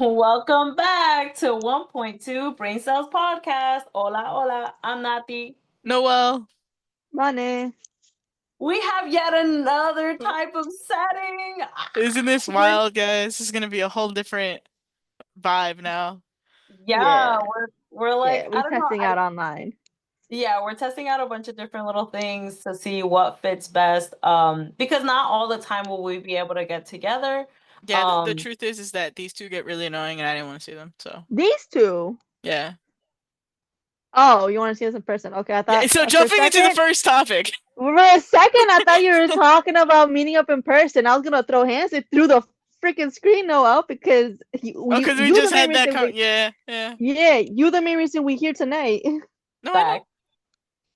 Welcome back to 1.2 Brain Cells Podcast. Hola, hola. I'm Nati. Noel. Money. We have yet another type of setting. Isn't this wild, guys? This is gonna be a whole different vibe now. Yeah, we're like, I We're don't know. testing out online. Yeah, we're testing out a bunch of different little things to see what fits best. Because not all the time will we be able to get together. Yeah, the truth is that these two get really annoying, and I didn't want to see them. So These two. yeah. Oh, you want to see us in person? Okay, I thought. So jumping into the first topic. For a second, I thought you were talking about meeting up in person. I was gonna throw hands through the freaking screen, Noel, because Because we just had that. Yeah. Yeah, you the main reason we here tonight. No, I know.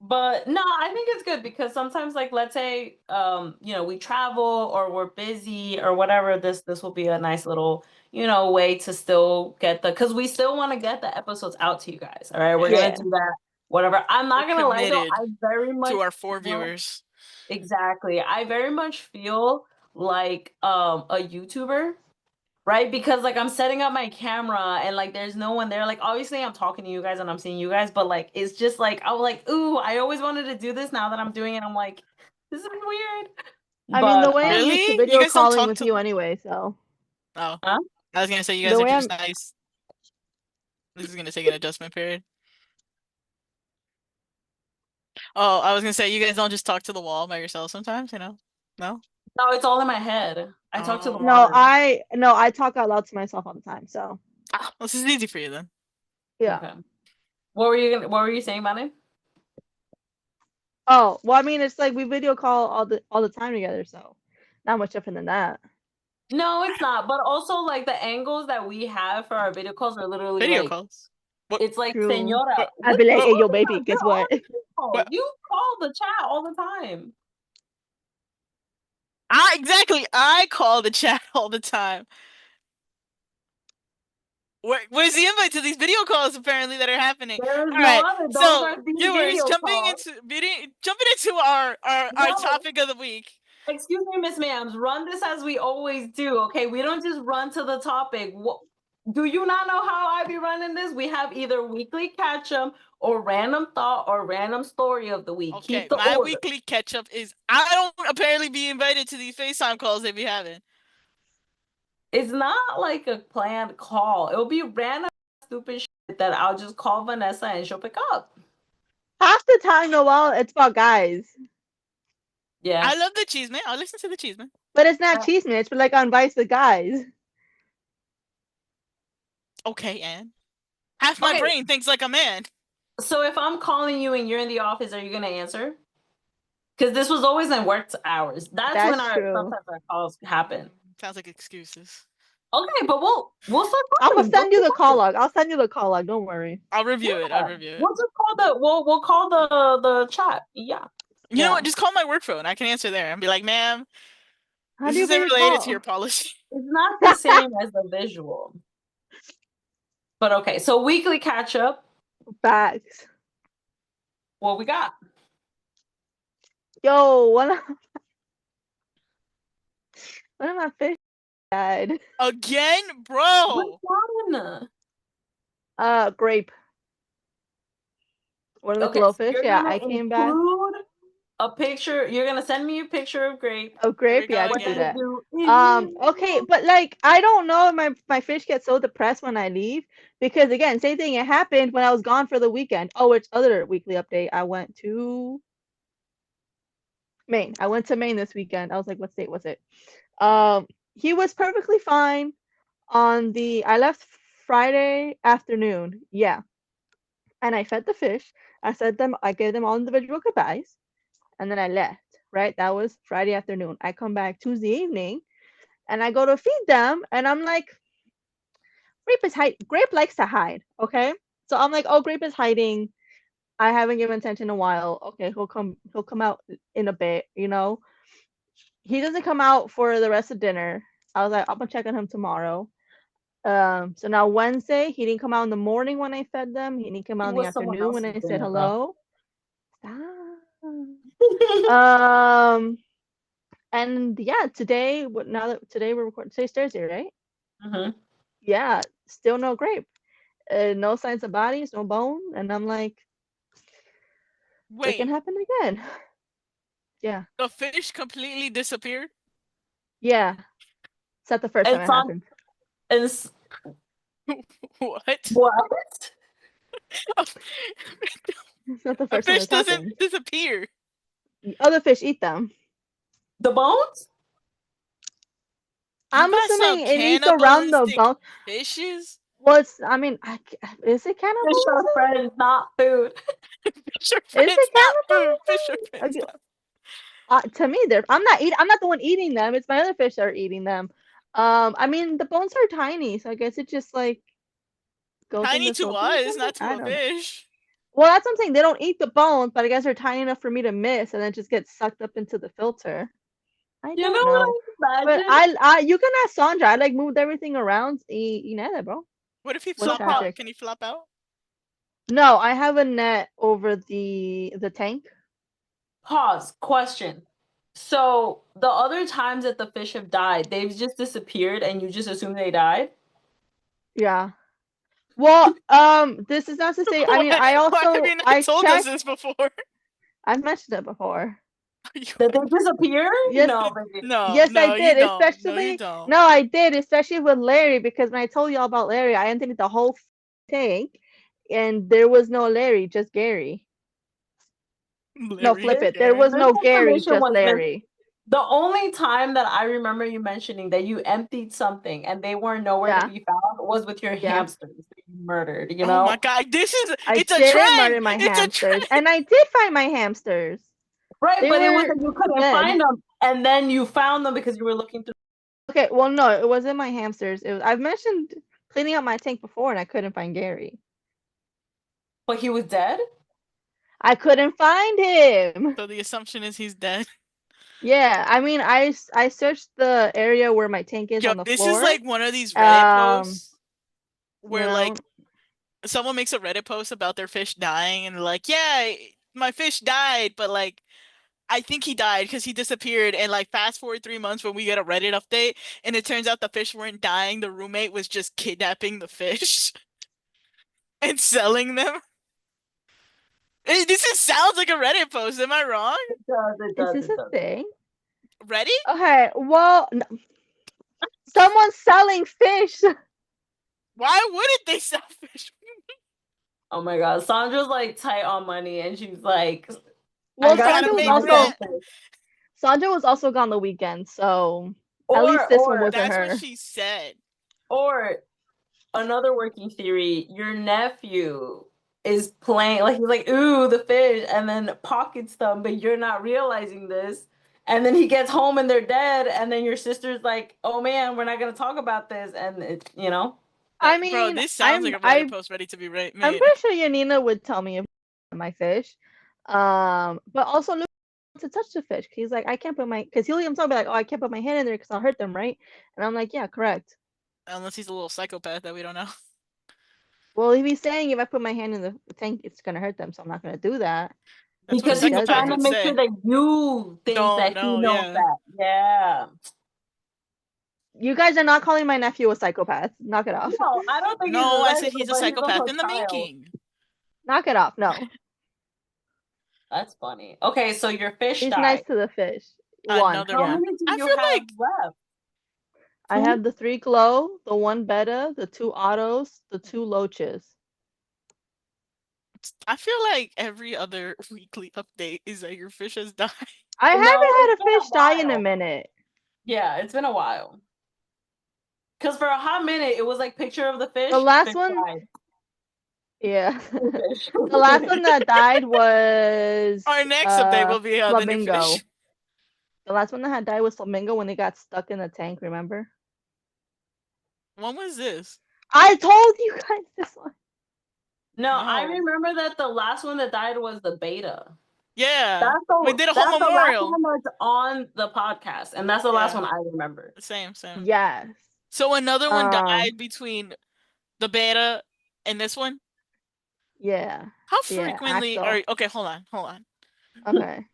But no, I think it's good because sometimes, like, let's say, we travel or we're busy or whatever. This will be a nice little, way to still get because we still want to get the episodes out to you guys. All right, we're gonna do that. Whatever. I'm not gonna lie though. I very much to our 4 viewers. Exactly. I very much feel like a YouTuber. Right? Because like I'm setting up my camera and like there's no one there. Like obviously I'm talking to you guys and I'm seeing you guys, but like it's just like I was like, ooh, I always wanted to do this. Now that I'm doing it, I'm like, this is weird. I mean, the way I'm really? used to video calling with you anyway, so. Oh. Huh? I was gonna say you guys are just nice. This is gonna take an adjustment period. Oh, I was gonna say you guys don't just talk to the wall by yourself sometimes, No? No, it's all in my head. I talk to the wall. No, I talk out loud to myself all the time, so. This is easy for you then. Yeah. Okay. What were you saying about it? Oh, well, I mean, it's like we video call all the time together, so not much different than that. No, it's not. But also, like the angles that we have for our video calls are literally video calls. It's like, Senora. I'd be like, hey, yo, baby, guess what? You call the chat all the time. Exactly. I call the chat all the time. Where's the invite to these video calls apparently that are happening? All right. So viewers, jumping into our topic of the week. Excuse me, Miss Ma'ams. Run this as we always do. Okay, we don't just run to the topic. Do you not know how I be running this? We have either weekly catch up or random thought or random story of the week. Okay, my weekly catch up is I don't apparently be invited to these FaceTime calls they be having. It's not like a planned call. It'll be random stupid shit that I'll just call Vanessa and she'll pick up. Half the time, Noel, it's about guys. Yeah. I love the cheese man. I'll listen to the cheese man. But it's not cheese man. It's for like on Vice the guys. Okay, Anne. Half my brain thinks like a man. So if I'm calling you and you're in the office, are you gonna answer? Because this was always in work hours. That's when sometimes our calls happen. Sounds like excuses. Okay, but we'll start. I'm gonna send you the call log. I'll send you the call log. Don't worry. I'll review it. We'll just call we'll call the chat. Yeah. You know what? Just call my work phone. I can answer there and be like, ma'am, this isn't related to your policy. It's not the same as the visual. But okay, so weekly catch up. Facts. What we got? Yo, one of my fish died. Again, bro. Which one? Grape. One of the glowfish. Yeah, I came back. A picture. You're gonna send me a picture of grape. Of grape, yeah, I can do that. Okay, but like I don't know if my fish gets so depressed when I leave because again, same thing. It happened when I was gone for the weekend. Oh, which other weekly update? I went to Maine. I went to Maine this weekend. I was like, what state was it? He was perfectly fine I left Friday afternoon. Yeah. And I fed the fish. I gave them all individual goodbyes. And then I left, right? That was Friday afternoon. I come back Tuesday evening and I go to feed them and I'm like, Grape likes to hide, okay? So I'm like, oh, Grape is hiding. I haven't given attention in a while. Okay, he'll come out in a bit, He doesn't come out for the rest of dinner. I was like, I'm gonna check on him tomorrow. So now Wednesday, he didn't come out in the morning when I fed them. He didn't come out in the afternoon when I said hello. And yeah, today we're recording. Today's Thursday, right? Mm-hmm. Yeah, still no grape. No signs of bodies, no bone. And I'm like, it can Wait, happen again. Yeah. the fish completely disappeared? Yeah. It's not the first time It's it on. happened. It's What? what? It's not the A first time fish it's doesn't happened. disappear. Other fish eat them. The bones? You I'm got some assuming it eats around the cannibalistic bone. fishes? Well, it's, I mean, is it Fish are cannibalism? friends, not food. Fish are Is friends, it not food. Fish are friends, cannibalism? not To me, I'm not the one eating them. It's my other fish that are eating them. I mean, the bones are tiny, so I guess it just like goes in tiny the to filter or us, something. not to I a don't know. fish. Well, that's what I'm saying. They don't eat the bones, but I guess they're tiny enough for me to miss, and then just get sucked up into the filter. I You know don't know, what I but imagine? you can ask Sandra. I like moved everything around. Y nada, bro. What if he Was So flop out? tragic. Can he flop out? No, I have a net over the tank. pause. Question. So the other times that the fish have died, they've just disappeared and you just assume they died? Yeah. Well, this is not to say. I mean, Why have you not told us checked. this before? I've mentioned it before. Did they disappear? Yes, No, baby. No, yes, I no, you did. don't. No, you Especially, don't. no, I did. Especially with Larry, because when I told you all about Larry, I emptied the whole tank, and there was no Larry, just Gary. No, Larry flip and This it. There Gary. was this no Gary, information just was meant. Larry. The only time that I remember you mentioning that you emptied something and they were nowhere to Yeah, be found was with your yeah. hamsters that you murdered, you Oh my know? god, I it's a didn't murder trend! my It's a hamsters, trend! and I did find my hamsters. Right, They but it was were that you couldn't dead. find them and then you found them because you were looking through. Okay, well, no, it wasn't my hamsters. It was. I've mentioned cleaning up my tank before, and I couldn't find Gary. But he was dead? I couldn't find him. So the assumption is he's dead. Yeah, I mean, I searched the area where my tank is Yo, on the this is floor. like one of these Reddit posts You where know, like someone makes a Reddit post about their fish dying and like, yeah, my fish died, but like I think he died because he disappeared. And like fast forward 3 months when we get a Reddit update and it turns out the fish weren't dying, the roommate was just kidnapping the fish and selling them. Sounds like a Reddit post, am I wrong? It does, it is does, this it a does. thing? Ready? Okay, well, no. Someone's selling fish. Why wouldn't they sell fish? Oh my god, Sandra's like tight on money and she's like, I Well, gotta Gotta Sandra keep was make also rent. myself safe. Sandra was also gone the weekend, so at least this one Or wasn't That's what her. she said. or another working theory, your nephew is playing like he's like, ooh, the fish, and then pockets them, but you're not realizing this. And then he gets home and they're dead, and then your sister's like, oh man, we're not gonna talk about this, and it, you know. I Bro, mean, this sounds like a Reddit post ready to be I'm made. pretty sure Yanina would tell me if my fish. But also Luke wants to touch the fish. He's like, I can't put my, because he'll himself be like, oh, I can't put my hand in there because I'll hurt them, right? And I'm like, yeah, correct. Unless he's a little psychopath that we don't know. Well, he'd be saying if I put my hand in the tank, it's gonna hurt them, so I'm not gonna do that. That's what a Because But he he's does psychopath trying it. to would make sure say. that you think Don't that he know, knows yeah. that. Yeah. You guys are not calling my nephew a psychopath. Knock it off. No, I don't think he's No, a I said psycho, he's a but he's also psychopath a in the child. making. Knock it off. No. That's funny. Okay, so your fish He's nice died. to the fish. One, Another How yeah. one. many do I you feel have like left? I Two? have the 3 glow, the 1 beta, the 2 autos, the 2 loaches. every other weekly update is that your fish has died. I haven't No, had it's a been a fish die in a while. minute. Yeah, it's been a while. Because for a hot minute, it was like picture of the fish. The last Fish one, died. yeah. Fish. The last one that died was Our next update will be the new flamingo. fish. The last one that had died was flamingo when they got stuck in the tank. Remember? When was this? I told you guys this one. No, I No. remember that the last one that died was the beta. Yeah. We did a That's whole the last memorial. one that's on the podcast, and that's the last one I remember. Same. Yes. So another one died between the beta and this one? Yeah. How Yeah, frequently Axel. are okay, hold on. Okay.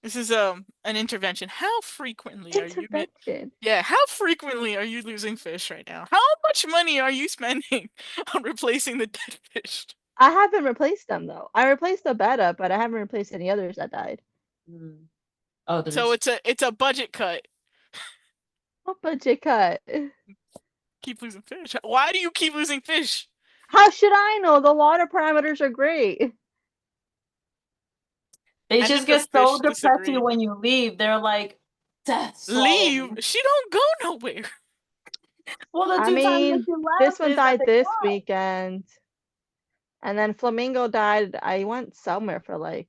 This is an intervention. How frequently are you Intervention. Yeah, how frequently are you losing fish right now? How much money are you spending on replacing the dead fish? I haven't replaced them though. I replaced the betta, but I haven't replaced any others that died. Mm. So Others. it's a budget cut. What budget cut? Keep losing fish. Why do you keep losing fish? How should I know? The water parameters are great. They I just think the get so fish depressing disagree. when you leave. They're like, death swallowed Leave? me. She don't go nowhere. Well, the I two times that mean, you this left one is that died they this died. weekend, and then Flamingo died. I went somewhere for like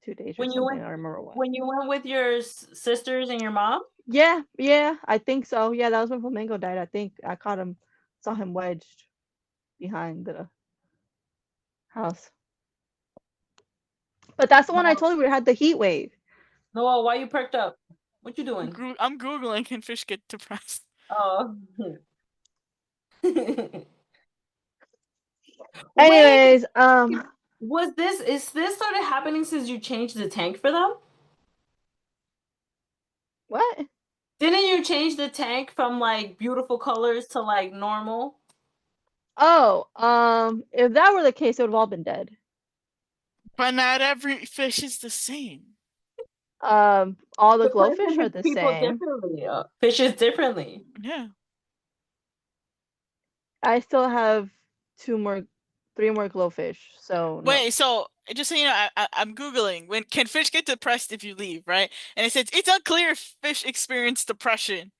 2 days or When you something. went I don't remember what. when you went with your sisters and your mom. Yeah, yeah, I think so. Yeah, that was when Flamingo died. I think I caught him, saw him wedged behind the house. But that's the one I No, told you we had the heat wave. Noel, why you perked up? What you doing? I'm Googling, can fish get depressed? Oh. Wait, Anyways, is this started happening since you changed the tank for them? what? Didn't you change the tank from like beautiful colors to like normal? Oh, if that were the case, it would have all been dead. But not every fish is the same. All the The glowfish person are hits the people same. differently. Fishes differently. Yeah. I still have three more glowfish, so no. Wait, so just so you know, I'm Googling when can fish get depressed if you leave, right? And it says it's unclear if fish experience depression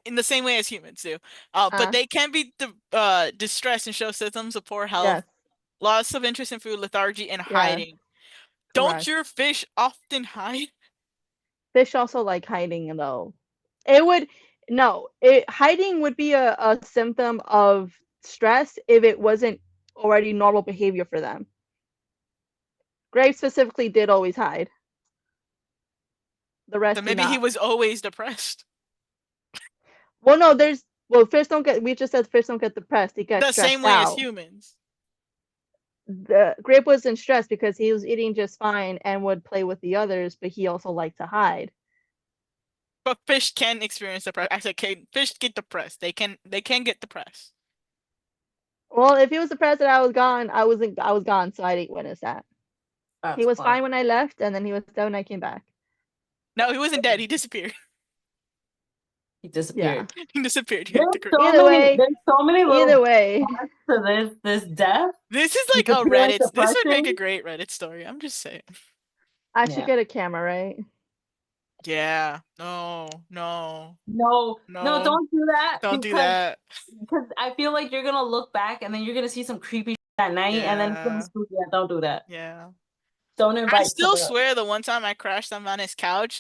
in the same way as humans do. But Uh, they can be distressed and show symptoms of poor health, yes, loss of interest in food, lethargy, and yes, hiding. Don't correct. your fish often hide? Fish also like hiding though. It would no, it hiding would be a symptom of stress if it wasn't already normal behavior for them. Graves specifically did always hide. The So rest do maybe he not. was always depressed. Well, no, there's fish don't get. We just said fish don't get depressed. They get The same stressed way as out. humans. The grape wasn't stressed because he was eating just fine and would play with the others, but he also liked to hide. But fish can experience depression. I said, can fish get depressed? They can get depressed. Well, if he was depressed that I was gone, I was gone, so I didn't witness that. He That's was fun. fine when I left, and then he was dead when I came back. No, he wasn't dead. He disappeared. He Yeah. disappeared. He disappeared. He went to Either There's so many either little way, parts to this death. This is like a Disappearance, Reddit. This would make a depression. great Reddit story. I'm just saying. I should Yeah. get a camera, right? Yeah. No. No. No, no, No. don't do that Don't do that. because I feel like you're gonna look back and then you're gonna see some creepy shit at night and then it's gonna Yeah. spook you. Don't do that. Yeah. Don't I invite still the swear the one time I crashed on Vanessa's couch,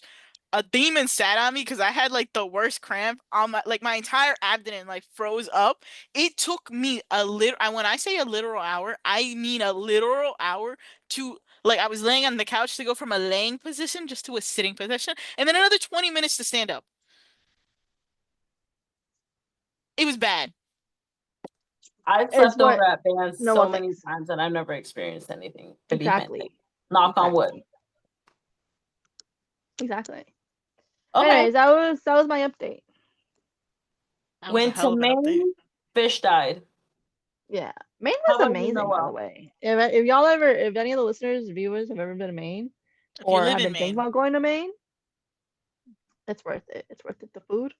a demon sat on me because I had like the worst cramp on my entire abdomen like froze up. It took me a little when I say a literal hour, I mean a literal hour to like I was laying on the couch to go from a laying position just to a sitting position and then another 20 minutes to stand up. It was bad. I've Is slept what over at bands Noah so many thinks. times and I've never experienced anything, felizmente. Exactly. Knock on wood. Exactly. Exactly. Okay. Anyways, that was my update. That was a Went hell to of an update. Maine, fish died. Yeah. Maine How was about you, amazing, by the Noel? way. If y'all ever, if any of the listeners, viewers have ever been to Maine If you or live have in been thinking Maine, about going to Maine, it's worth it. It's worth it. The food,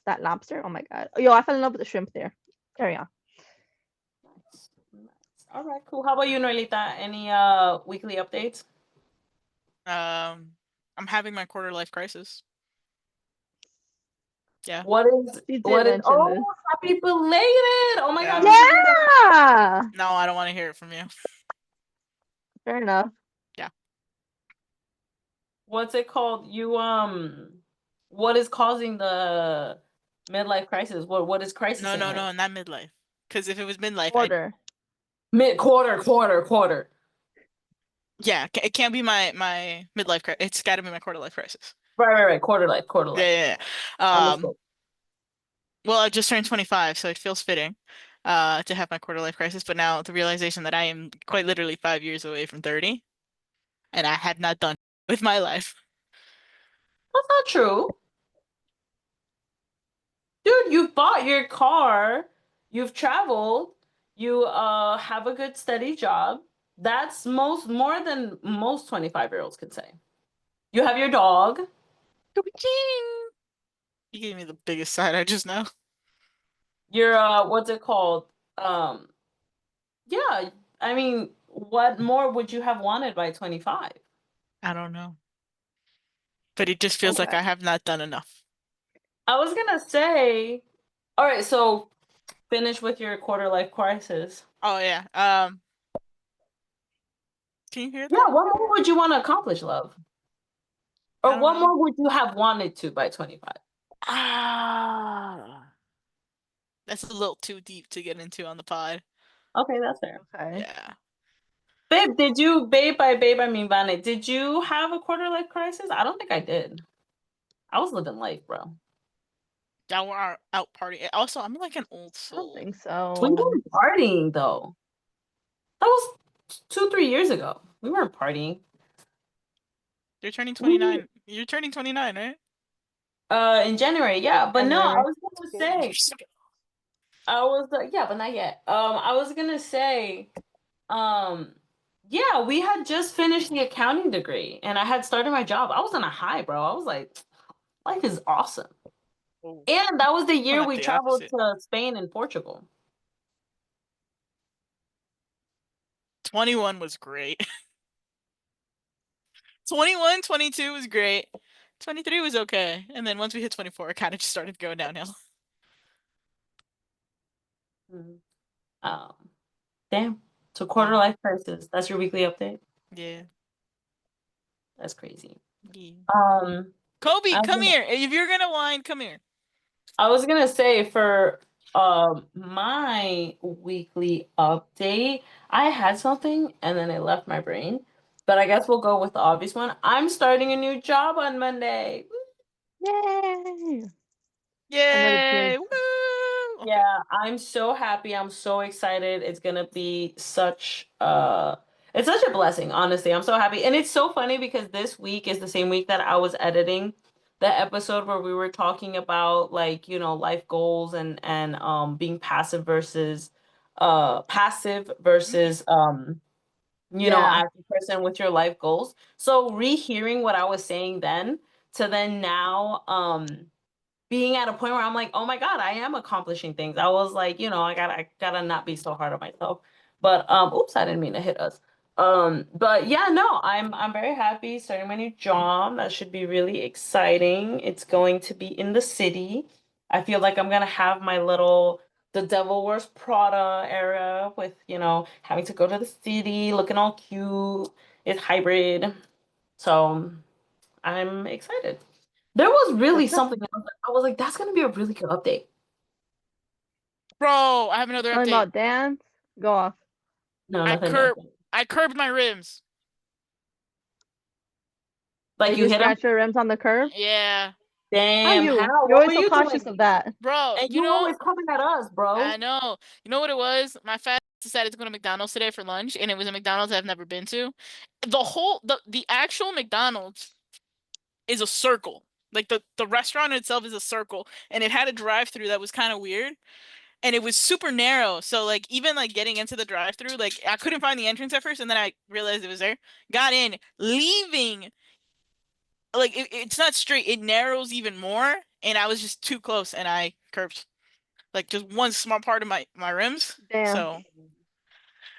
that lobster. Oh my God. Yo, I fell in love with the shrimp there. Carry on. Nice. Nice. All right, cool. How about you, Noelita? Any weekly updates? I'm having my quarter life crisis. Yeah. You did mention oh, this. happy belated. Oh my God, Yeah. you should do that. Yeah. No, I don't want to hear it from you. Fair enough. Yeah. What's it called? What is causing the midlife crisis? What is crisis No, in no, her? no, not midlife. Because if it was midlife, I Order. Mid quarter. yeah, it can't be my midlife crisis. It's got to be my quarter life crisis. Right. Quarter Yeah, life. yeah, yeah. Understood. Well, I just turned 25, so it feels fitting to have my quarter life crisis. But now the realization that I am quite literally 5 years away from 30, and I have not done with my life. That's not true. Dude, good. You've bought your car, you've traveled, you have a good steady job. That's more than most 25-year-olds could say. You have your dog. Ching. You gave me the biggest side I just now. Your what's it called? Um, yeah, I mean, what more would you have wanted by 25? I don't know. But it just feels like Okay. I have not done enough. I was gonna say, all right, so finish with your quarter life crisis. Oh yeah. Can you hear Yeah, that? what more would you want to accomplish, love? I Or don't what know. more would you have wanted to by 25? Ah, that's a little too deep to get into on the pod. Okay, that's fair. Okay. Yeah. Babe, I mean, Vane, did you have a quarter life crisis? I don't think I did. I was living life, bro. Y'all were out partying. Also, I'm like an old I don't soul. think We so. weren't partying though. That was 2, 3 years ago. We weren't partying. You're turning We 29. You're turning 29, right? in January, yeah. But no, I January. was gonna say, I was yeah, but not yet. I was gonna say, um, yeah, we had just finished the accounting degree, and I had started my job. I was on a high, bro. I was like, life is awesome. Oh, And that was the I'm year at we the traveled opposite. to Spain and Portugal. 21 was great. 21, 22 was great. 23 was okay. And then once we hit 24, it kind of just started going downhill. Mhm. Um, damn. So quarter Yeah. life crisis. That's your weekly update. Yeah. That's crazy. Yeah. Um, Kobe, I was come gonna, here. If you're gonna whine, come here. I was gonna say for my weekly update, I had something and then it left my brain. But I guess we'll go with the obvious one. I'm starting a new job on Monday. Yay! Another Yay! jinx. Woo! Okay. Yeah, I'm so happy. I'm so excited. It's gonna be it's such a blessing, honestly. I'm so happy. And it's so funny because this week is the same week that I was editing the episode where we were talking about like, life goals and being passive versus Yeah. active person with your life goals. So rehearing what I was saying then to then now being at a point where I'm like, oh my God, I am accomplishing things. I was like, I gotta not be so hard on myself. But oops, I didn't mean to hit us. But yeah, no, I'm very happy starting my new job. That should be really exciting. It's going to be in the city. I feel like I'm gonna have my little the Devil Wears Prada era with, having to go to the city, looking all cute. It's hybrid. So I'm excited. There was really That's it. something else that I was like, that's gonna be a really good update. Bro, I have another Something update. about dance. Go off. No, I nothing else. curb I curbed my rims. Like Did you you hit him? scratch your rims on the curb? Yeah. How Damn, how? you? You're What were always so you cautious doing? of that. Bro, And you always coming at us, I bro. know. You know what it was? My fat decided to go to McDonald's today for lunch, and it was a McDonald's I've never been to. The actual McDonald's is a circle. Like the restaurant itself is a circle, and it had a drive-through that was kind of weird, and it was super narrow. So like even like getting into the drive-through, like I couldn't find the entrance at first, and then I realized it was there. Got in, leaving, like it's not straight. It narrows even more, and I was just too close, and I curved like just one small part of my rims. Damn. So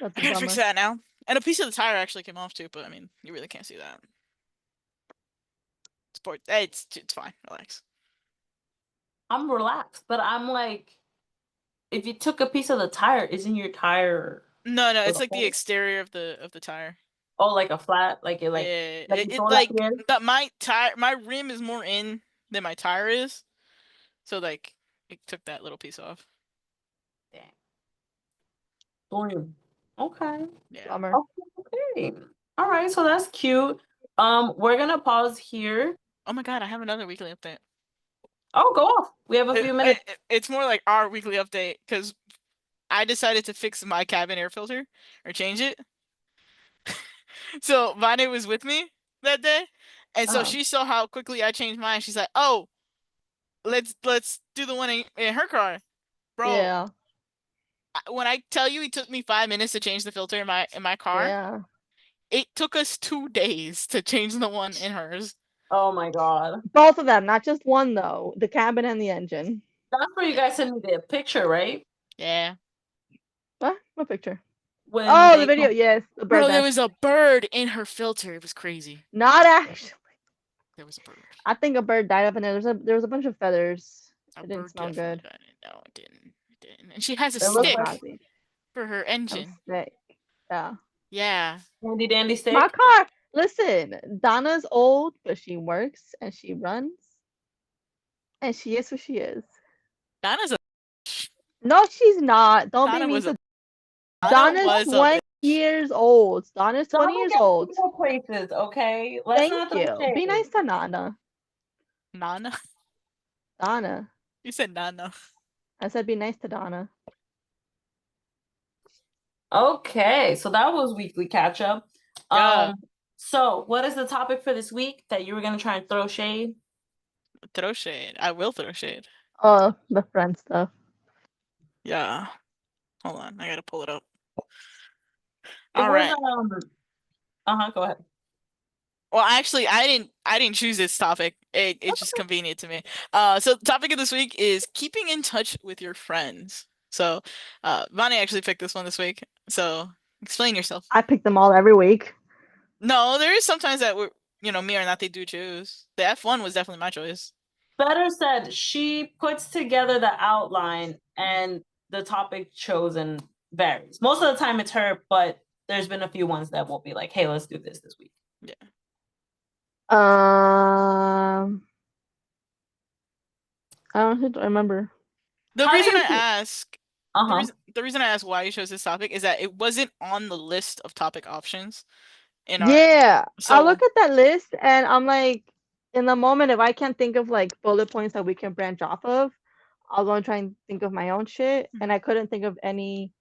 That's I a gotta fix bummer. that now. And a piece of the tire actually came off too, but I mean, you really can't see that. Sport, it's fine. Relax. I'm relaxed, but I'm like, if you took a piece of the tire, isn't your tire No, no, for it's the like the whole? exterior of the tire. Oh, like a flat, like it, Yeah, like you it told that like here. that my tire, my rim is more in than my tire is, so like it took that little piece off. Damn. Boom. Okay. Yeah. Bummer. Okay. Okay. All right. So that's cute. We're gonna pause here. Oh my God, I have another weekly update. Oh, go off. We have a few minutes. It's more like our weekly update because I decided to fix my cabin air filter or change it. So Vane was with me that day, and so Uh, she saw how quickly I changed mine. She's like, "Oh, let's do the one in her car, bro. Yeah. When I tell you, it took me 5 minutes to change the filter in my car. Yeah. It took us 2 days to change the one in hers. Oh my god. Both of them, not just one though. The cabin and the engine. That's where you guys sent me the picture, right? Yeah. What picture? When Oh, the they video. Yes, the bird Bro, there nest. was a bird in her filter. It was crazy. Not actually. There was a bird. I think a bird died up in there. There was a bunch of feathers. A It didn't bird smell definitely good. died. No, it didn't. It didn't. And she has a it looked Yeah, like stick probably. for her I'm engine. sick. Yeah. Yeah. handy dandy My stick. car. Listen, Donna's old, but she works and she runs, and she is who she is. Donna's a No, she's not. Don't be Donna mean was a to. Donna Donna's was a 20 bitch. years old. Donna's 20 Donna years gets old. people places, okay? Let's not Thank throw you. Be shade. nice to Nana. Nana. Donna. You said Nana. I said be nice to Donna. Okay, so that was weekly catch up. Yeah. So what is the topic for this week that you were gonna try and throw shade? Throw shade. I will throw shade. Oh, the friend stuff. Yeah. Hold on. I gotta pull it up. It All was right. go ahead. Well, actually, I didn't choose this topic. It's just convenient to me. So the topic of this week is keeping in touch with your friends. So, Vane actually picked this one this week. So explain yourself. I pick them all every week. No, there is sometimes that me or not they do choose. The F1 was definitely my choice. Better said, she puts together the outline and the topic chosen varies. Most of the time it's her, but there's been a few ones that will be like, hey, let's do this week. Yeah. I don't remember. The How do reason you I feel? ask the reason I asked why you chose this topic is that it wasn't on the list of topic options in our Yeah, I so look at that list and I'm like, in the moment, if I can't think of like bullet points that we can branch off of, I'll go and try and think of my own shit. And I couldn't think of any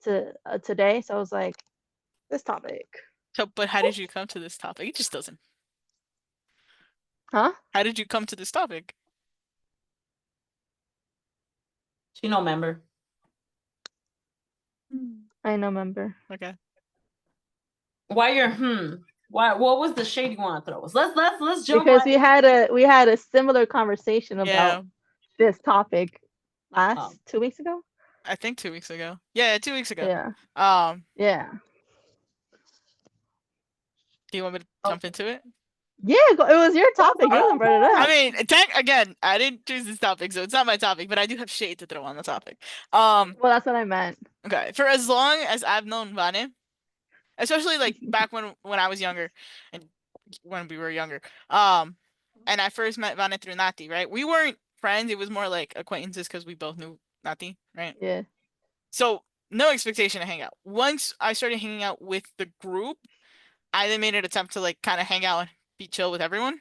today, so I was like, this topic. but how did you come to this topic? It just doesn't. Huh? How did you come to this topic? She no member. I know, member. Okay. Why you're Why? What was the shade you want to throw us? Let's jump Because right we had a similar conversation Yeah. about this topic last Oh. 2 weeks ago. I think 2 weeks ago. Yeah, 2 weeks ago. Yeah. Yeah. Do you want me to jump into it? Yeah, it was your topic. You're the one brought it up. I mean, again, I didn't choose this topic, so it's not my topic, but I do have shade to throw on the topic. Well, that's what I meant. Okay. For as long as I've known Vane, especially like back when I was younger and when we were younger, and I first met Vane through Nati, right? We weren't friends, it was more like acquaintances because we both knew Nati, right? Yeah. So no expectation to hang out. Once I started hanging out with the group, I then made an attempt to like kind of hang out and be chill with everyone.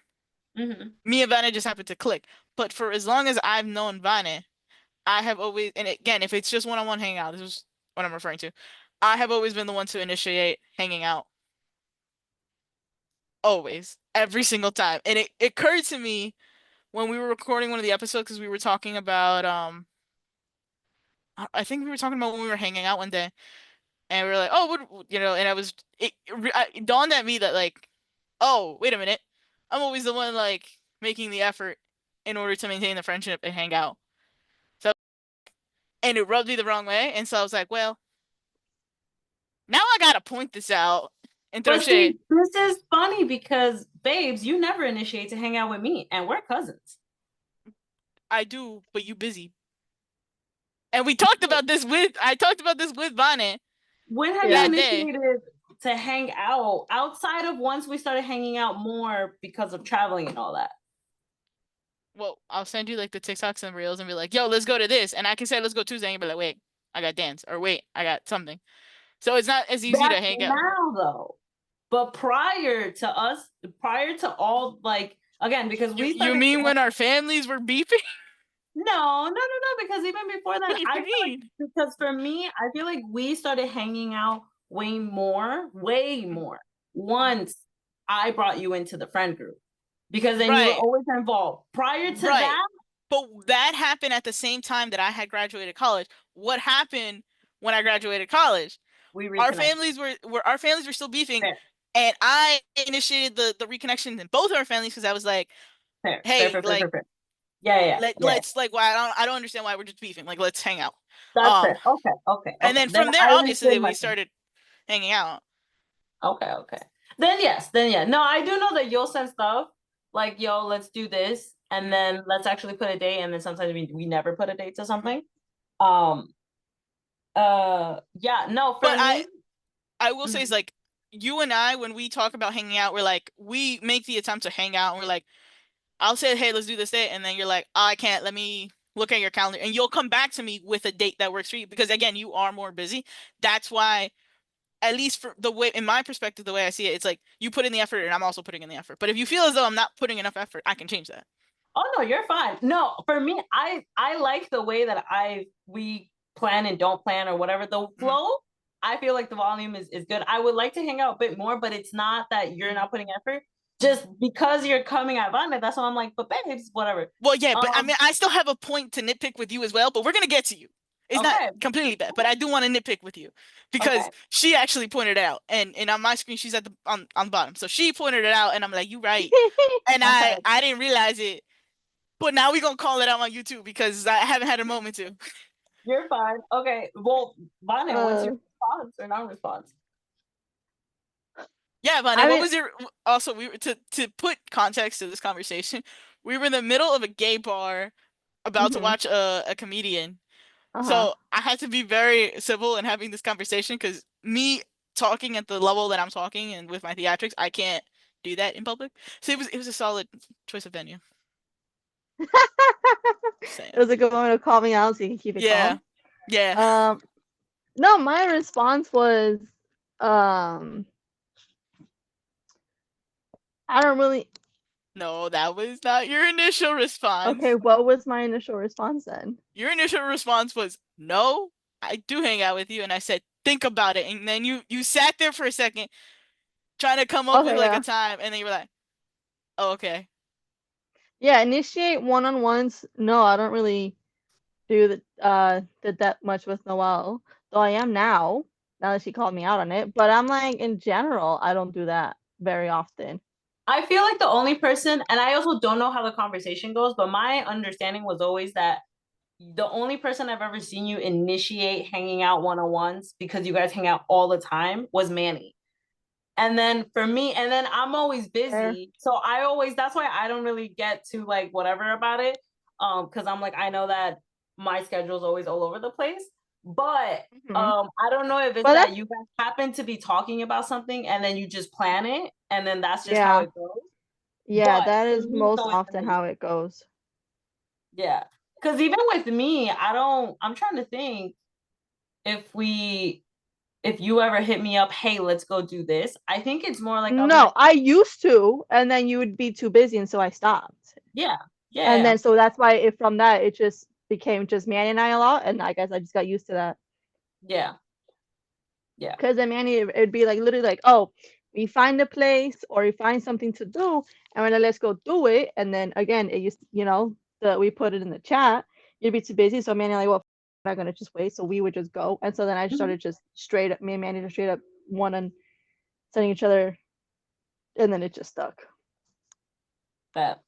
Me and Vane just happened to click. But for as long as I've known Vane, I have always, and again, if it's just one-on-one hanging out, this is what I'm referring to. I have always been the one to initiate hanging out. Always. Every single time. And it occurred to me when we were recording one of the episodes because we were talking about I think we were talking about when we were hanging out one day. And we were like, oh, what, and it dawned at me that like, oh, wait a minute. I'm always the one like making the effort in order to maintain the friendship and hang out. So, and it rubbed me the wrong way. And so I was like, well, now I gotta point this out and throw But shade. see, this is funny because, babes, you never initiate to hang out with me, and we're cousins. I do, but you busy. And I talked about this with Vane. When have you initiated to hang out outside of once we started hanging out more because of traveling and all that? Well, I'll send you like the TikToks and reels and be like, yo, let's go to this. And I can say, let's go Tuesday. And you'll be like, wait, I got dance. Or wait, I got something. So it's not as easy to hang out. Now, though. But prior to all, like, again, because we started. You mean when our families were beefing? No, because even before that, What do you mean? Because for me, I feel like we started hanging out way more once I brought you into the friend group. Because then you were always involved. Prior to that, But that happened at the same time that I had graduated college. What happened when I graduated college? We Our reconnect. families our families were still beefing, Fair, and I initiated the reconnection in both our families because I was like, fair, fair, hey, fair, fair, like fair, fair. Yeah, yeah, yeah. let's like why I don't understand why we're just beefing. Like let's hang out. That's Um fair. Okay, okay, and okay. then Then from there I obviously understood we myself. started hanging out. Okay, okay. Then yes, then yeah. No, I do know that you'll send stuff like, yo, let's do this, and Mhm, then let's actually put a date, and then sometimes we never put a date to mhm. something. Um, yeah, no, for But me, I will say is mhm. like you and I when we talk about hanging out, we're like we make the attempt to hang out and we're like I'll say, hey, let's do this date. And then you're like, oh, I can't. Let me look at your calendar. And you'll come back to me with a date that works for you. Because again, you are more busy. That's why, at least for the way, in my perspective, the way I see it, it's like you put in the effort and I'm also putting in the effort. But if you feel as though I'm not putting enough effort, I can change that. Oh no, you're fine. No, for me, I like the way that we plan and don't plan or whatever. The Mhm, flow, I feel like the volume is good. I would like to hang out a bit more, but it's not that you're mhm, not putting effort. mhm. Just because you're coming at Vane, that's why I'm like, but babes, whatever. Well, yeah, but I Um, mean, I still have a point to nitpick with you as well, but we're gonna get to you. It's not okay, completely bad, but I do want to nitpick with you because okay. she actually pointed it out, and on my screen she's at the on the bottom, so she pointed it out, and I'm like, you right, and I Okay, I didn't realize it. But now we gonna call it out on YouTube because I haven't had a moment to. you're fine. Okay, well, Vane, what's your uh, response or non-response? Yeah, Vane, I what mean, was your also we were to put context to this conversation, we were in the middle of a gay bar about to mhm, watch a comedian. uh-huh. So I had to be very civil in having this conversation because me talking at the level that I'm talking and with my theatrics, I can't do that in public. So it was a solid choice of venue. Just It saying. was a good moment of calming out so you can keep it Yeah. calm. Yeah. Um, no, my response was, um, I don't really. No, that was not your initial Okay, response. what was my initial response then? Your initial response was, "No, I do hang out with you." And I said, "Think about it." And then you sat there for a second trying to come up with Okay, like a yeah. time and then you were like, "Oh, okay." Yeah, initiate one-on-ones. No, I don't really did that much with Noel. Though I am now, now that she called me out on it. But I'm like, in general, I don't do that very often. I feel like the only person, and I also don't know how the conversation goes, but my understanding was always that the only person I've ever seen you initiate hanging out one-on-ones because you guys hang out all the time was Manny. And then for me, and then I'm always Fair. busy. So I always, that's why I don't really get to like whatever about it. Because I'm like, I know that my schedule is always all over the place. But Hmm. I don't know if it's But that that's you guys happen to be talking about something and then you just plan it and then that's just how yeah, it goes. yeah, But that for is me, it's most always often been, how it goes. yeah. Because even with me, I'm trying to think if if you ever hit me up, hey, let's go do this. I think it's more like I'll be No, like, I used to, and then you would be too busy, and so I stopped. yeah, And yeah, then so that's why it from that it just became just Manny and I a lot, and I guess I just got used to that. yeah, yeah. Because then Manny, it'd be like literally like, oh, we find a place or we find something to do, and we're like, let's go do it. And then again, it used, that we put it in the chat. You'd be too busy, so Manny like, well, I'm not gonna just wait. So we would just go, and so then I just Mhm. started just straight up, me and Manny just straight up one and sending each other, and then it just stuck. That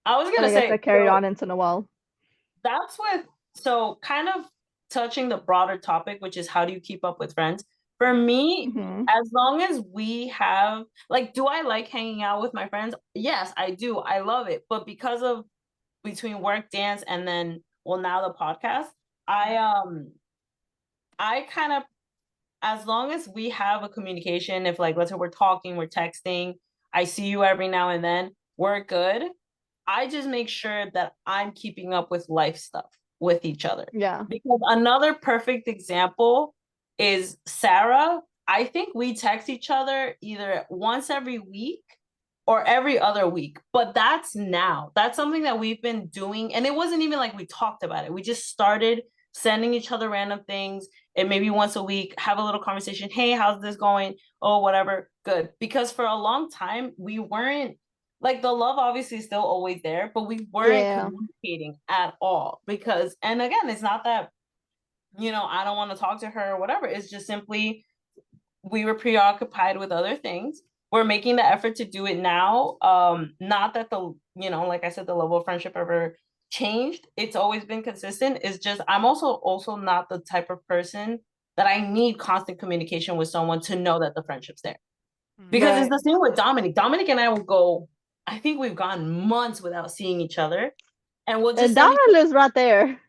I was And gonna I guess say, that carried so on into Noel. that's with so kind of touching the broader topic, which is how do you keep up with friends? For me, Hmm. as long as we have like, do I like hanging out with my friends? Yes, I do. I love it. But because of between work, dance, and then well now the podcast, I I kind of as long as we have a communication, if like let's say we're talking, we're texting, I see you every now and then, we're good. I just make sure that I'm keeping up with life stuff with each other. Yeah. Because another perfect example is Sarah. I think we text each other either once every week or every other week, but that's now. That's something that we've been doing. And it wasn't even like we talked about it. We just started sending each other random things and maybe once a week have a little conversation. Hey, how's this going? Oh, whatever. Good. Because for a long time, we weren't like the love obviously is still always there, but we weren't Yeah. communicating at all because, and again, it's not that, I don't want to talk to her or whatever. It's just simply we were preoccupied with other things. We're making the effort to do it now. Not that like I said, the level of friendship ever changed. It's always been consistent. It's just I'm also not the type of person that I need constant communication with someone to know that the friendship's there. Because it's Right. the same with Dominic. Dominic and I will go, I think we've gone months without seeing each other. And we'll just And send Donna each lives right there.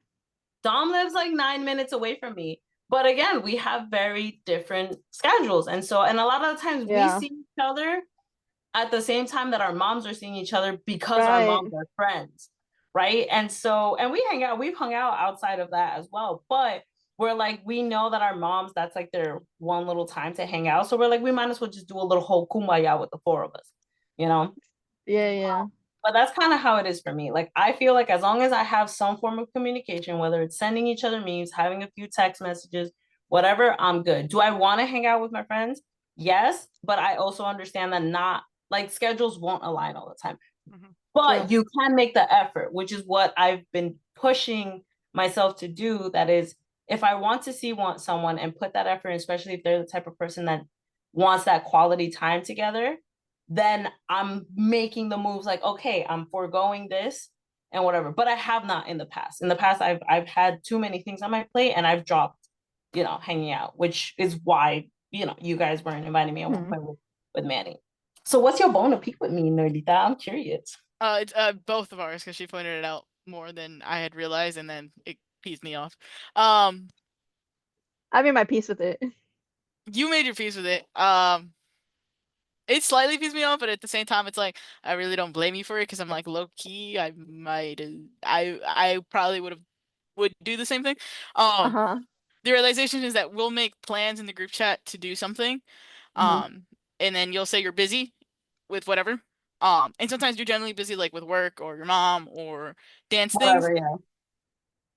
Dom lives like 9 minutes away from me. But again, we have very different schedules. And a lot of the times we Yeah. see each other at the same time that our moms are seeing each other because our Right. moms are friends. Right. And we hang out, we've hung out outside of that as well. But we're like, we know that our moms, that's like their one little time to hang out. So we're like, we might as well just do a little whole kumbaya with the four of us, you know? Yeah, yeah. But that's kind of how it is for me. Like, I feel like as long as I have some form of communication, whether it's sending each other memes, having a few text messages, whatever, I'm good. Do I want to hang out with my friends? Yes. But I also understand that not like schedules won't align all the time. Mhm. True. But you can make the effort, which is what I've been pushing myself to do. That is, if I want to want someone and put that effort, especially if they're the type of person that wants that quality time together, then I'm making the moves like, okay, I'm foregoing this and whatever. But I have not in the past. In the past, I've had too many things on my plate and I've dropped, hanging out, which is why, you guys weren't inviting me at one Mhm. point with Manny. So what's your bone to pick with me, Nerdita? I'm curious. It's both of ours because she pointed it out more than I had realized, and then it peeved me off. I made my peace with it. You made your peace with it. It slightly pees me off, but at the same time, it's like I really don't blame you for it because I'm like low key. I might, I probably would do the same thing. Um, Uh-huh. the realization is that we'll make plans in the group chat to do something, Mhm. and then you'll say you're busy with whatever. And sometimes you're generally busy like with work or your mom or dance things. Whatever, yeah.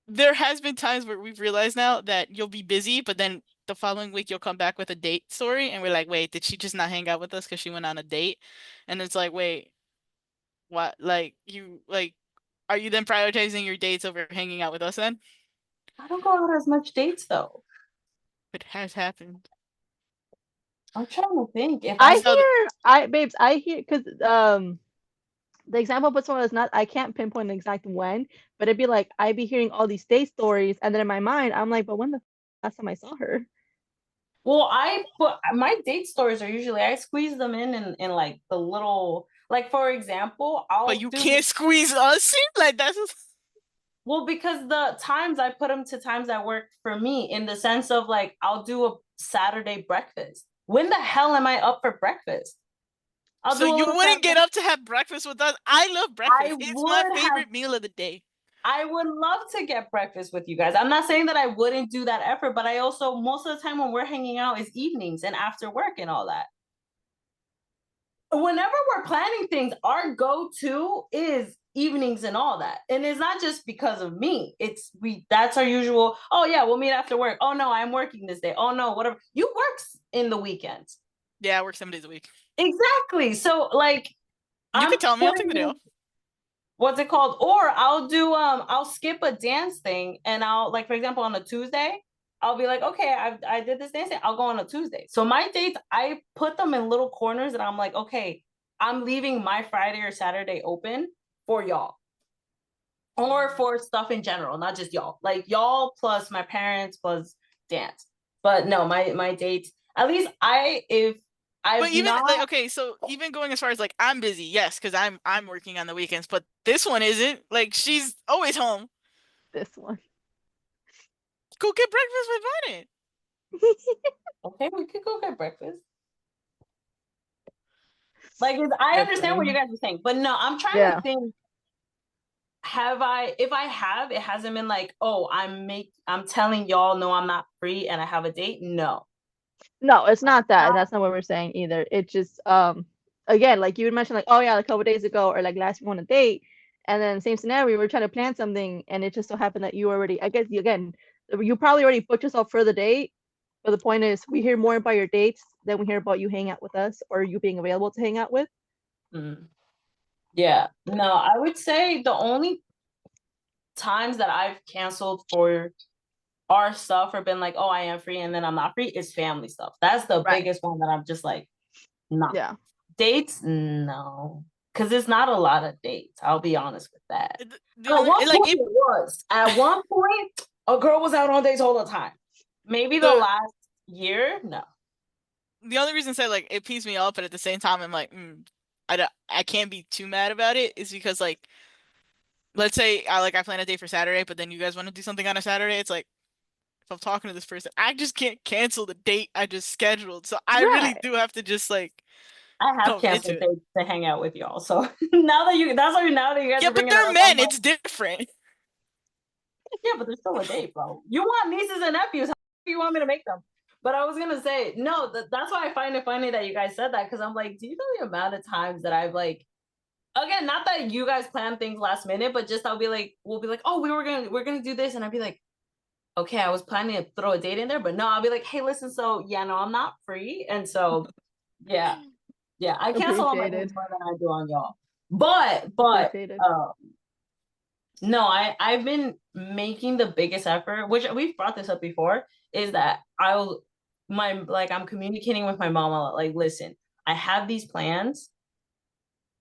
There has been times where we've realized now that you'll be busy, but then the following week you'll come back with a date story, and we're like, wait, did she just not hang out with us because she went on a date? And it's like, wait, what? Like you like, are you then prioritizing your dates over hanging out with us then? I don't go out as much dates though. It has happened. I'm trying to think if I I So hear I babes, I hear because the example of someone is not I can't pinpoint an exact when, but it'd be like I'd be hearing all these date stories and then in my mind I'm like, but when the last time I saw her? well, I put my date stories are usually I squeeze them in like the little like for example, but I'll you do can't squeeze us in like that's well because the times I put them to times that work for me in the sense of like I'll do a Saturday breakfast. When the hell am I up for breakfast? I'll so do a you little wouldn't get Saturday. up to have breakfast with us. I love I breakfast. It's my would have favorite meal of the day. I would love to get breakfast with you guys. I'm not saying that I wouldn't do that effort, but I also most of the time when we're hanging out is evenings and after work and all that. Whenever we're planning things, our go-to is evenings and all that. And it's not just because of me. It's we that's our usual, oh yeah, we'll meet after work. Oh no, I'm working this day. Oh no, whatever. You works in the weekends. Yeah, I work 7 days a week. Exactly. So like You I'm could tell me. I'll take the day putting off. what's it called? Or I'll skip a dance thing and I'll like for example on a Tuesday, I'll be like, okay, I did this dance thing, I'll go on a Tuesday. So my dates, I put them in little corners and I'm like, okay, I'm leaving my Friday or Saturday open for y'all. Or for stuff in general, not just y'all. Like y'all plus my parents plus dance. But no, my dates, at least if But I've even like not okay, so even going as far as like I'm busy, yes, because I'm working on the weekends, but this one isn't. Like she's always home. This one. Go get breakfast with Vane. okay, we could go get breakfast. Like I That's understand what you funny. guys are saying, but no, I'm trying to Yeah. think. Have I? If I have, it hasn't been like, oh, I'm telling y'all, no, I'm not free, and I have a date. No, No, it's not that. That's not what we're saying either. It's just again, like you would mention like, oh yeah, like a couple days ago or like last week on a date, and then same scenario, we were trying to plan something and it just so happened that you already I guess you again you probably already booked yourself for the date. But the point is we hear more about your dates than we hear about you hanging out with us or you being available to hang out with. mm. Yeah. No, I would say the only times that I've canceled for our stuff or been like, oh, I am free and then I'm not free is family stuff. That's the Right. biggest one that I'm just like, nah. Yeah. Dates, no. Because it's not a lot of dates. I'll be honest with that. The At only one like point it was. At one point, a girl was out on dates all the time. Maybe the the last year, no. the only reason I say like it pees me off, but at the same time I'm like, I can't be too mad about it, is because like let's say I plan a date for Saturday, but then you guys want to do something on a Saturday, it's like if I'm talking to this person, I just can't cancel the date I just scheduled. So I really Right. do have to just like I have commit to canceled it. dates to hang out with y'all. So now that you guys Yeah, are but bringing it they're up, I'm men, like, it's different. yeah, but they're still a date, bro. You want nieces and nephews. How do you want me to make them? But I was gonna say, no, that's why I find it funny that you guys said that, because I'm like, do you know the amount of times that I've like, again, not that you guys plan things last minute, but just we'll be like, oh, we're gonna do this, and I'd be like, okay, I was planning to throw a date in there, but no, I'll be like, hey, listen, so yeah, no, I'm not free, and so yeah, yeah, I cancel on my dates Appreciated. more than I do on y'all. But Appreciated. no, I've been making the biggest effort, which we've brought this up before, is that I'm communicating with my mom a lot. Like, listen, I have these plans.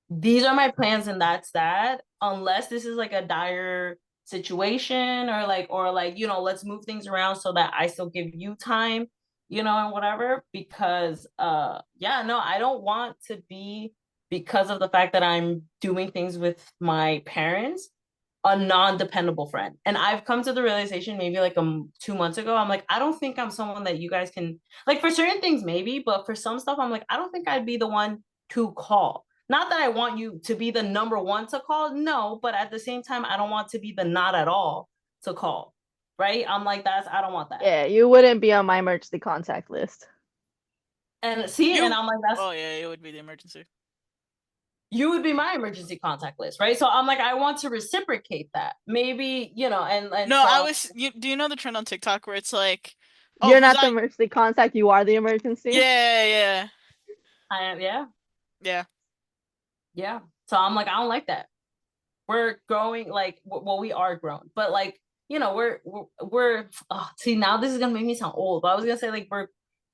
These are my plans, and that's that. Unless this is like a dire situation, or like, let's move things around so that I still give you time, and whatever. Because yeah, no, I don't want to be, because of the fact that I'm doing things with my parents, a non-dependable friend. And I've come to the realization maybe like 2 months ago, I'm like, I don't think I'm someone that you guys can, like, for certain things maybe, but for some stuff I'm like, I don't think I'd be the one to call. Not that I want you to be the number one to call, no, but at the same time I don't want to be the not at all to call. Right? I'm like, I don't want that. Yeah, you wouldn't be on my emergency contact list. And see, and You I'm like, that's oh yeah, it would be the emergency. you would be my emergency contact list, right? So I'm like, I want to reciprocate that. Maybe, and No, so do you know the trend on TikTok where it's like, oh, You're who's not the on? emergency contact, you are the emergency. Yeah, yeah, I am, yeah. yeah. Yeah. So I'm like, I don't like that. We're growing, like, well, we are grown, but like, we're oh, see, now this is gonna make me sound old, but I was gonna say, like, we're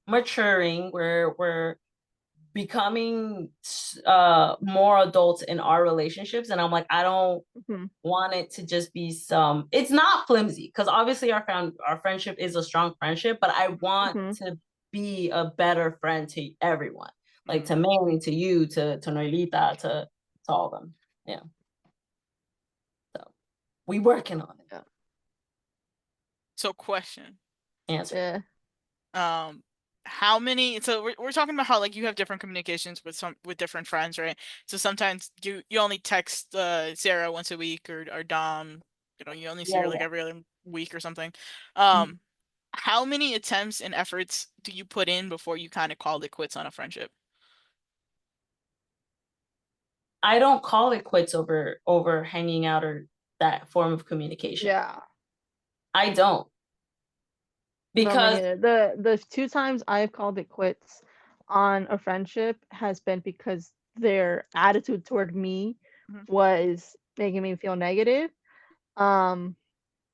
maturing, we're becoming more adults in our relationships, and I'm like, I don't Hmm. want it to just be it's not flimsy, because obviously our friendship is a strong friendship, but I want Hmm. to be a better friend to everyone, like Mm. to Manny, to you, to Noelita, to all of them. Yeah. So we working on it. Yeah. So question. Answer. Yeah. Um, how many? So we're talking about how like you have different communications with different friends, right? So sometimes you only text Sarah once a week, or Dom, you only see Yeah, her like yeah. every other week or something. Mhm. Um, how many attempts and efforts do you put in before you kind of call it quits on a friendship? I don't call it quits over hanging out or that form of communication. Yeah. I don't, No, me because neither. The two times I've called it quits on a friendship has been because their attitude toward me Mhm. was making me feel negative. Um,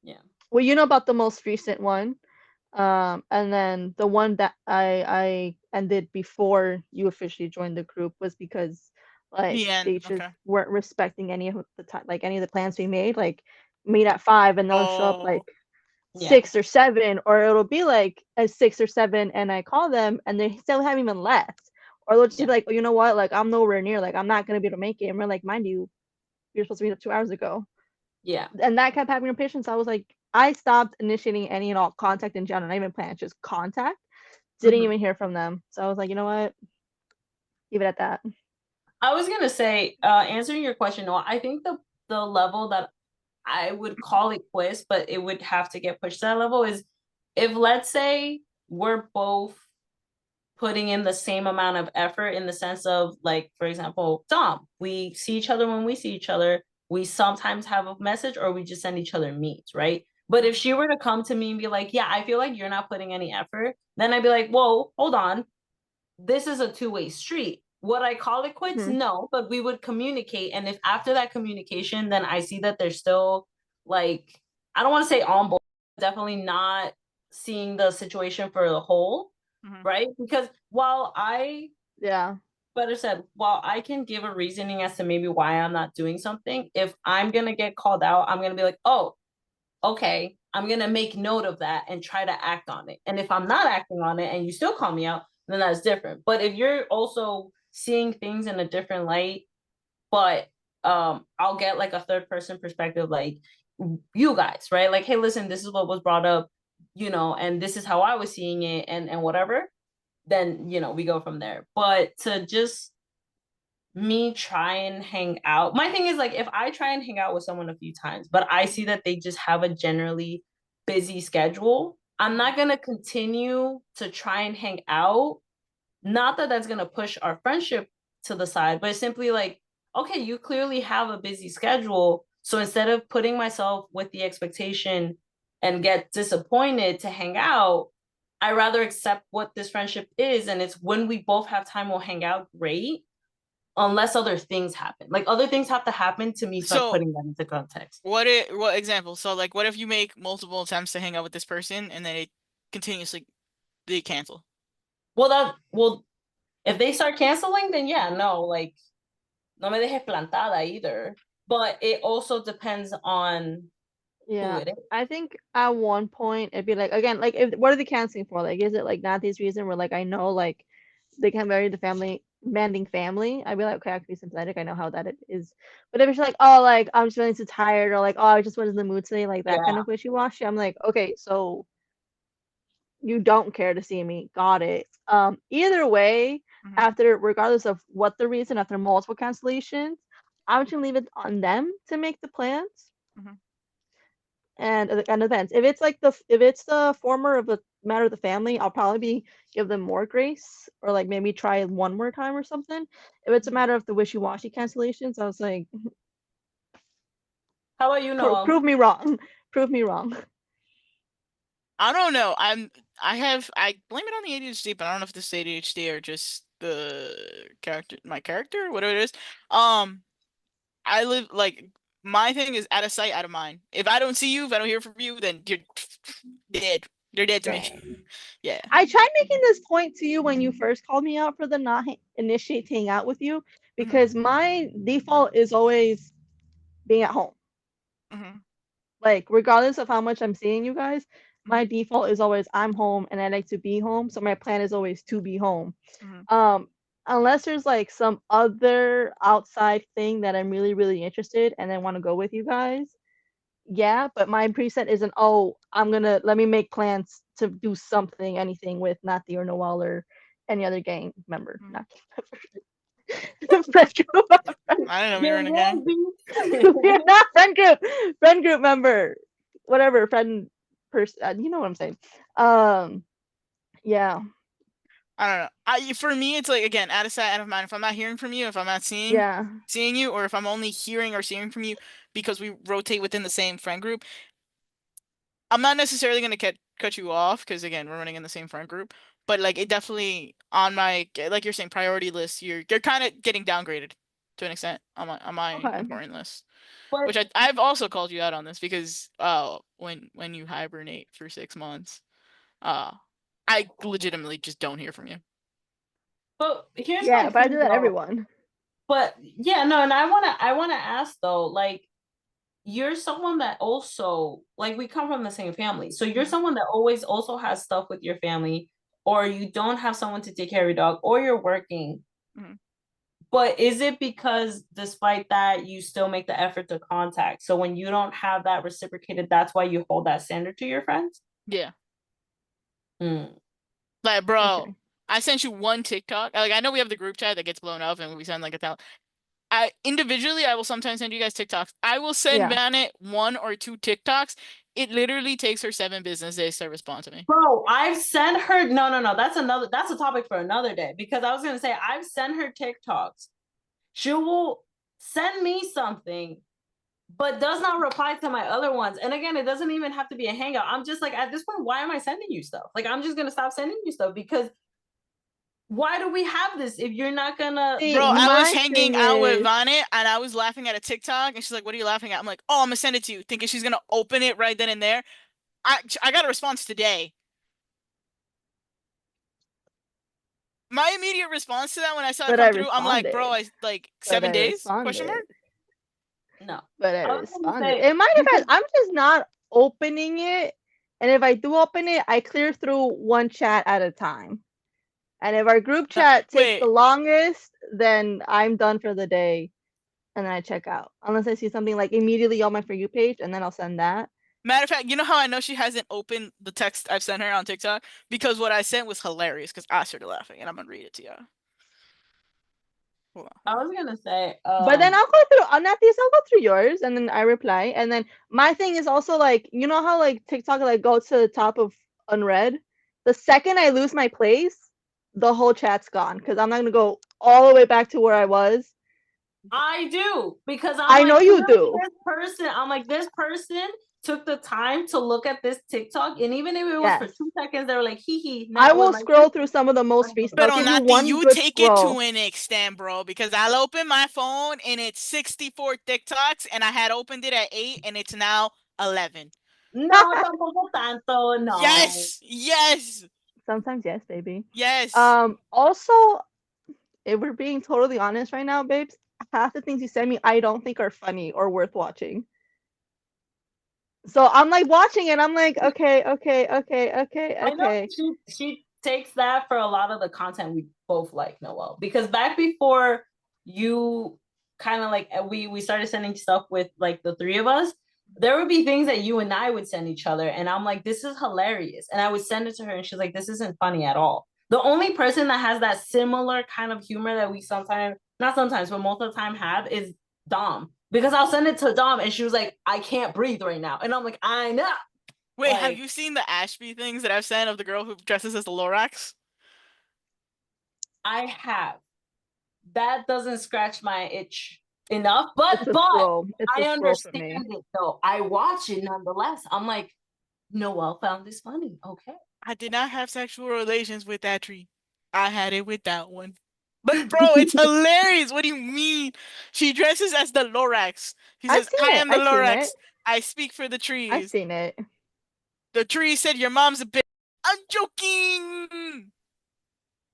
yeah, well, you know about the most recent one. And then the one that I ended before you officially joined the group was because like The they end. just Okay. weren't respecting any of the time, like any of the plans we made. Like meet at 5 and they'll show up like Oh. yeah, 6 or 7, or it'll be like a 6 or 7, and I call them and they still haven't even left. Or they'll just be yeah, like, oh, you know what? Like I'm nowhere near. Like I'm not gonna be able to make it. And we're like, mind you, you're supposed to meet up 2 hours ago. yeah. And that kept happening with patients. I was like, I stopped initiating any and all contact in general, not even plans, just contact. Didn't Mhm. even hear from them. So I was like, you know what? Leave it at that. I was gonna say, answering your question, no, I think the level that I would call it quits, but it would have to get pushed to that level, is if, let's say, we're both putting in the same amount of effort, in the sense of, like, for example, Dom, we see each other when we see each other. We sometimes have a message, or we just send each other memes, right? But if she were to come to me and be like, yeah, I feel like you're not putting any effort, then I'd be like, whoa, hold on. This is a two-way street. Would I call it quits? Mhm. No, but we would communicate. And if after that communication, then I see that they're still like, I don't want to say on board, definitely not seeing the situation for the whole, Mhm. right? Because while I, Yeah. better said, while I can give a reasoning as to maybe why I'm not doing something, if I'm going to get called out, I'm going to be like, oh, okay, I'm going to make note of that and try to act on it. And if I'm not acting on it and you still call me out, then that's different. But if you're also seeing things in a different light, but I'll get like a third person perspective, like you guys, right? Like, hey, listen, this is what was brought up, and this is how I was seeing it, and whatever, then we go from there. But to just me try and hang out. My thing is like if I try and hang out with someone a few times, but I see that they just have a generally busy schedule, I'm not going to continue to try and hang out. Not that that's going to push our friendship to the side, but it's simply like, okay, you clearly have a busy schedule. So instead of putting myself with the expectation and get disappointed to hang out, I rather accept what this friendship is. And it's when we both have time, we'll hang out great unless other things happen. Like other things have to happen to me start So putting that into context. what example? So like what if you make multiple attempts to hang out with this person and then continuously they cancel? Well, if they start canceling, then yeah, no, like no me dejes plantada either. But it also depends on who Yeah. it is. I think at one point it'd be like again, like if what are they canceling for? Like is it like not this reason where like I know like they can marry the family demanding family? I'd be like, okay, I can be sympathetic. I know how that it is. But if it's like, oh like I'm just feeling too tired or like, oh I just wasn't in the mood today, like that kind Yeah. of wishy washy, I'm like, okay, so you don't care to see me. Got it. Either way, Mhm. after regardless of what the reason, after multiple cancellations, I would just leave it on them to make the plans Mhm. and events. If it's the former of the matter of the family, I'll probably give them more grace or like maybe try one more time or something. If it's a Mhm. matter of the wishy-washy cancellations, I was like, How about you, Noel? prove me wrong. Prove me wrong. I don't know. I blame it on the ADHD, but I don't know if this ADHD or just the character, my character, whatever it is. Um, I live like my thing is out of sight, out of mind. If I don't see you, if I don't hear from you, then you're dead. You're dead to me. Dang. Yeah. I tried making this point to you when you first called me out for the not initiate hanging out with you Mhm. because my default is always being at home. Mhm. Like regardless of how much I'm seeing you guys, my Mhm. default is always I'm home and I like to be home. So my plan is always to be home. Mhm. Um, unless there's like some other outside thing that I'm really, really interested and I want to go with you guys. Yeah, but my preset isn't, oh, let me make plans to do something, anything with Nati or Noel or any other gang member. Mhm. Not friend group. I don't know. We were There in a gang. will be. We're not friend group. Friend group member. Whatever, friend person. You know what I'm saying. Um, yeah. I don't know. For me, it's like again, out of sight, out of mind. If I'm not hearing from you, if I'm not Yeah. seeing you, or if I'm only hearing or seeing from you because we rotate within the same friend group, I'm not necessarily gonna cut you off because again, we're running in the same friend group. But like it definitely on my like you're saying priority list, you're kind of getting downgraded to an extent on my Okay. important list. But Which I've also called you out on this because when you hibernate for 6 months, uh I legitimately just don't hear from you. here's my Yeah, but I do thing that though. everyone. But yeah, no, and I wanna ask though, like you're someone that also like we come from the same family. So you're Mhm. someone that always also has stuff with your family, or you don't have someone to take care of your dog, or you're working. Mhm. But is it because despite that you still make the effort to contact? So when you don't have that reciprocated, that's why you hold that standard to your friends? Yeah. Mm. Like, bro, Okay. I sent you one TikTok. Like, I know we have the group chat that gets blown up and we send like a thousand. I individually, I will sometimes send you guys TikToks. I will send Yeah. Vane one or two TikToks. It literally takes her 7 business days to respond to me. Bro, I've sent her no. That's a topic for another day because I was gonna say I've sent her TikToks. She will send me something, but does not reply to my other ones. And again, it doesn't even have to be a hangout. I'm just like, at this point, why am I sending you stuff? Like, I'm just gonna stop sending you stuff because Why do we have this if you're not gonna? See, Bro, I was my hanging thing out with is, Vane and I was laughing at a TikTok and she's like, "What are you laughing at?" I'm like, "Oh, I'm gonna send it to you," thinking she's gonna open it right then and there. I got a response today. My immediate response to that when I saw it but I come through, I'm like, "Bro, responded. I like But I 7 days? Question responded. mark?" No, But I I was gonna responded. say In my because defense, I'm just not opening it. And if I do open it, I clear through one chat at a time. And if our group chat takes the Wait, longest, then I'm done for the day. And then I check out. Unless I see something like immediately on my For You page, and then I'll send that. matter of fact, you know how I know she hasn't opened the text I've sent her on TikTok? Because what I sent was hilarious because I started laughing and I'm gonna read it to you. Hold on, I hold on. was gonna say But then I'll go through on that piece, I'll go through yours and then I reply. And then my thing is also like, you know how like TikTok like goes to the top of unread? The second I lose my place, the whole chat's gone. Because I'm not gonna go all the way back to where I was. I do because I'm I like, know you clearly do. this person. I'm like, this person took the time to look at this TikTok, and even if it was for Yes. 2 seconds, they were like, hee hee, I not with will my scroll through some of the most recent. I'll Pero give you Nati, one you good take it scroll. to an extent, bro, because I'll open my phone and it's 64 TikToks and I had opened it at 8 and it's now 11. No, tampoco tanto, no. Yes, yes, Sometimes yes, baby. yes. Also, if we're being totally honest right now, babes, half the things you send me I don't think are funny or worth watching. So I'm like watching it, I'm like, okay, okay, okay, okay, I know okay. she takes that for a lot of the content we both like, Noel. Because back before you kind of like we started sending stuff with like the three of us, there would be things that you and I would send each other, and I'm like, this is hilarious, and I would send it to her, and she's like, this isn't funny at all. The only person that has that similar kind of humor that we sometimes, not sometimes, but most of the time have is Dom. Because I'll send it to Dom, and she was like, I can't breathe right now, and I'm like, I know. Wait, have Like, you seen the Ashby things that I've sent of the girl who dresses as the Lorax? I have. That doesn't scratch my itch enough, It's a but scroll. It's I a scroll for understand me. it though. I watch it nonetheless. I'm like, Noel found this funny. Okay. I did not have sexual relations with that tree. I had it with that one. But bro, it's hilarious. What do you mean? She dresses as the Lorax. He I've says, seen I it. am the I've seen it. Lorax. I speak for the I've trees. seen it. The tree said your mom's a bitch. I'm joking.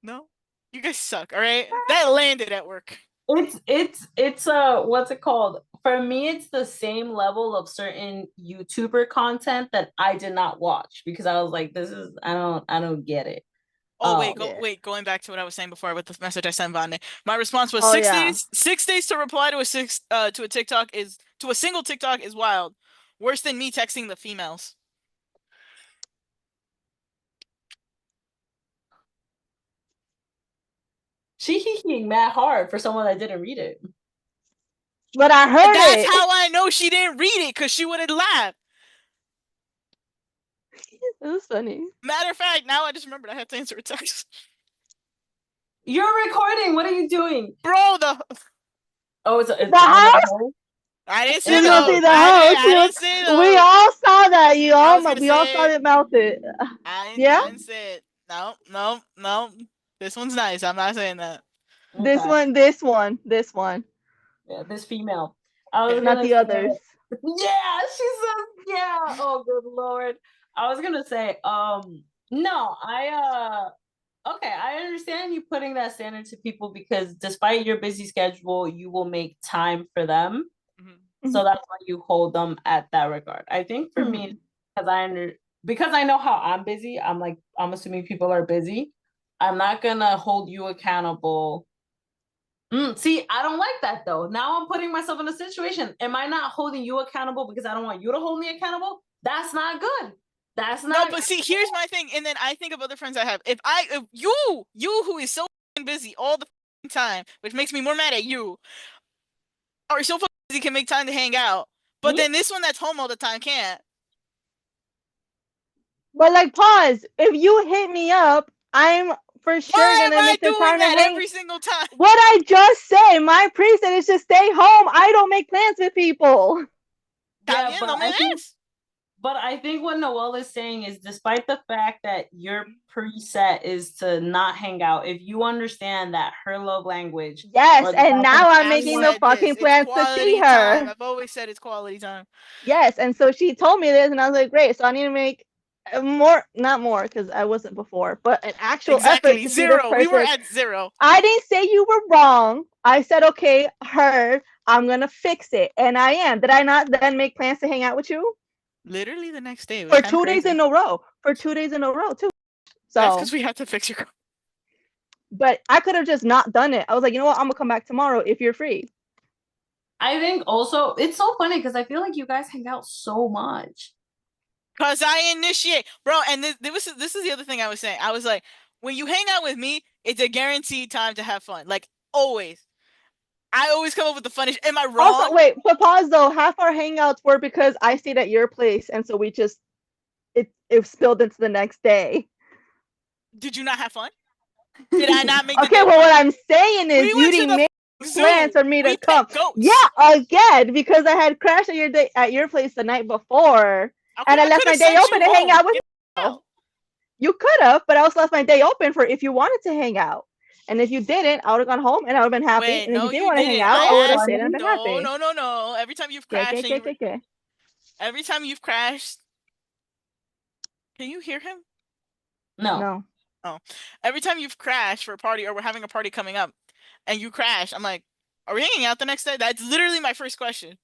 No? You guys suck, alright? That landed at work. It's what's it called? For me, it's the same level of certain YouTuber content that I did not watch because I was like, this is I don't get it. Oh wait, Yeah. going back to what I was saying before with the message I sent Vande. My response was Oh six yeah. days. 6 days to reply to a TikTok is to a single TikTok is wild. Worse than me texting the females. She he mad hard for someone that didn't read it. But I And heard that's it. how I know she didn't read it, because she would have laughed. It was funny. Matter of fact, now I just remembered I had to answer a text. You're recording. What are you doing? Bro, Oh, it's The on the house? phone. I didn't say She's gonna Oh, see those. the house. I didn't say We those. all saw that. I was gonna We all saw say it melted. Yeah? I didn't say it. No, no, no. This one's nice. I'm not saying that. This okay. one, this one, this one. Yeah, this female. I was Yeah. Not gonna the others. say, yeah, she says, yeah. Oh, good lord. I was gonna say, no, okay, I understand you putting that standard to people because despite your busy schedule, you will make time for them. Mhm. So that's why you hold them at that regard. I think for me, Mhm. because because I know how I'm busy, I'm like, I'm assuming people are busy. I'm not gonna hold you accountable. See, I don't like that though. Now I'm putting myself in a situation. Am I not holding you accountable because I don't want you to hold me accountable? That's not good. That's No, not but see, here's my thing, and then I think of other friends I have. If you who is so busy all the time, which makes me more mad at you, are so busy can make time to hang out, but me. then this one that's home all the time can't. But like, pause. If you hit me up, I'm for sure Why am gonna I make the doing time to that hang. every single time? What I just say, my preset is just stay home. I don't make plans with people. Está Yeah, bien, but no me I think des. But I think what Noel is saying is, despite the fact that your preset is to not hang out, if you understand that her love language Yes, or the and fact that now I'm I've making the said this. fucking It's plans to see quality time. her. I've always said it's quality time. Yes, and so she told me this, and I was like, great. So I need to make more, not more, because I wasn't before, but an actual effort Exactly. to see this 0. We were person. at 0. I didn't say you were wrong. I said, okay, her, I'm gonna fix it, and I am. Did I not then make plans to hang out with you Literally the next day. It was for kind of 2 days crazy. in a row? For 2 days in a row too. That's So, because we had to fix your car. but I could have just not done it. I was like, you know what? I'm gonna come back tomorrow if you're free. I think also it's so funny because I feel like you guys hang out so much. Cause I initiate, bro. And this is the other thing I was saying. I was like, when you hang out with me, it's a guaranteed time to have fun. Like always. I always come up with the funniest. Am I Also, wrong? wait, but pause though. Half our hangouts were because I stayed at your place, and so we just it spilled into the next day. Did you not have fun? Did I not make the Okay, day well, fun? what I'm saying is We you went to didn't the make plans zoo. for me to We come. pet goats. Yeah, again, because I had crashed at your place the night before, Okay, and I I left could my have day sent open you to hang home. out with Get you. out. You could have, but I also left my day open for if you wanted to hang out. And if you didn't, I would have gone home and I would have been happy. Wait, And if you no, didn't you want to hang didn't. out, I So would I have asked. stayed and funny. been No, happy. no, no, no. Every time you've Okay, crashed okay, okay, okay. every time you've crashed, can you hear him? No. No. Oh, every time you've crashed for a party or we're having a party coming up, and you crash, I'm like, are we hanging out the next day? That's literally my first question.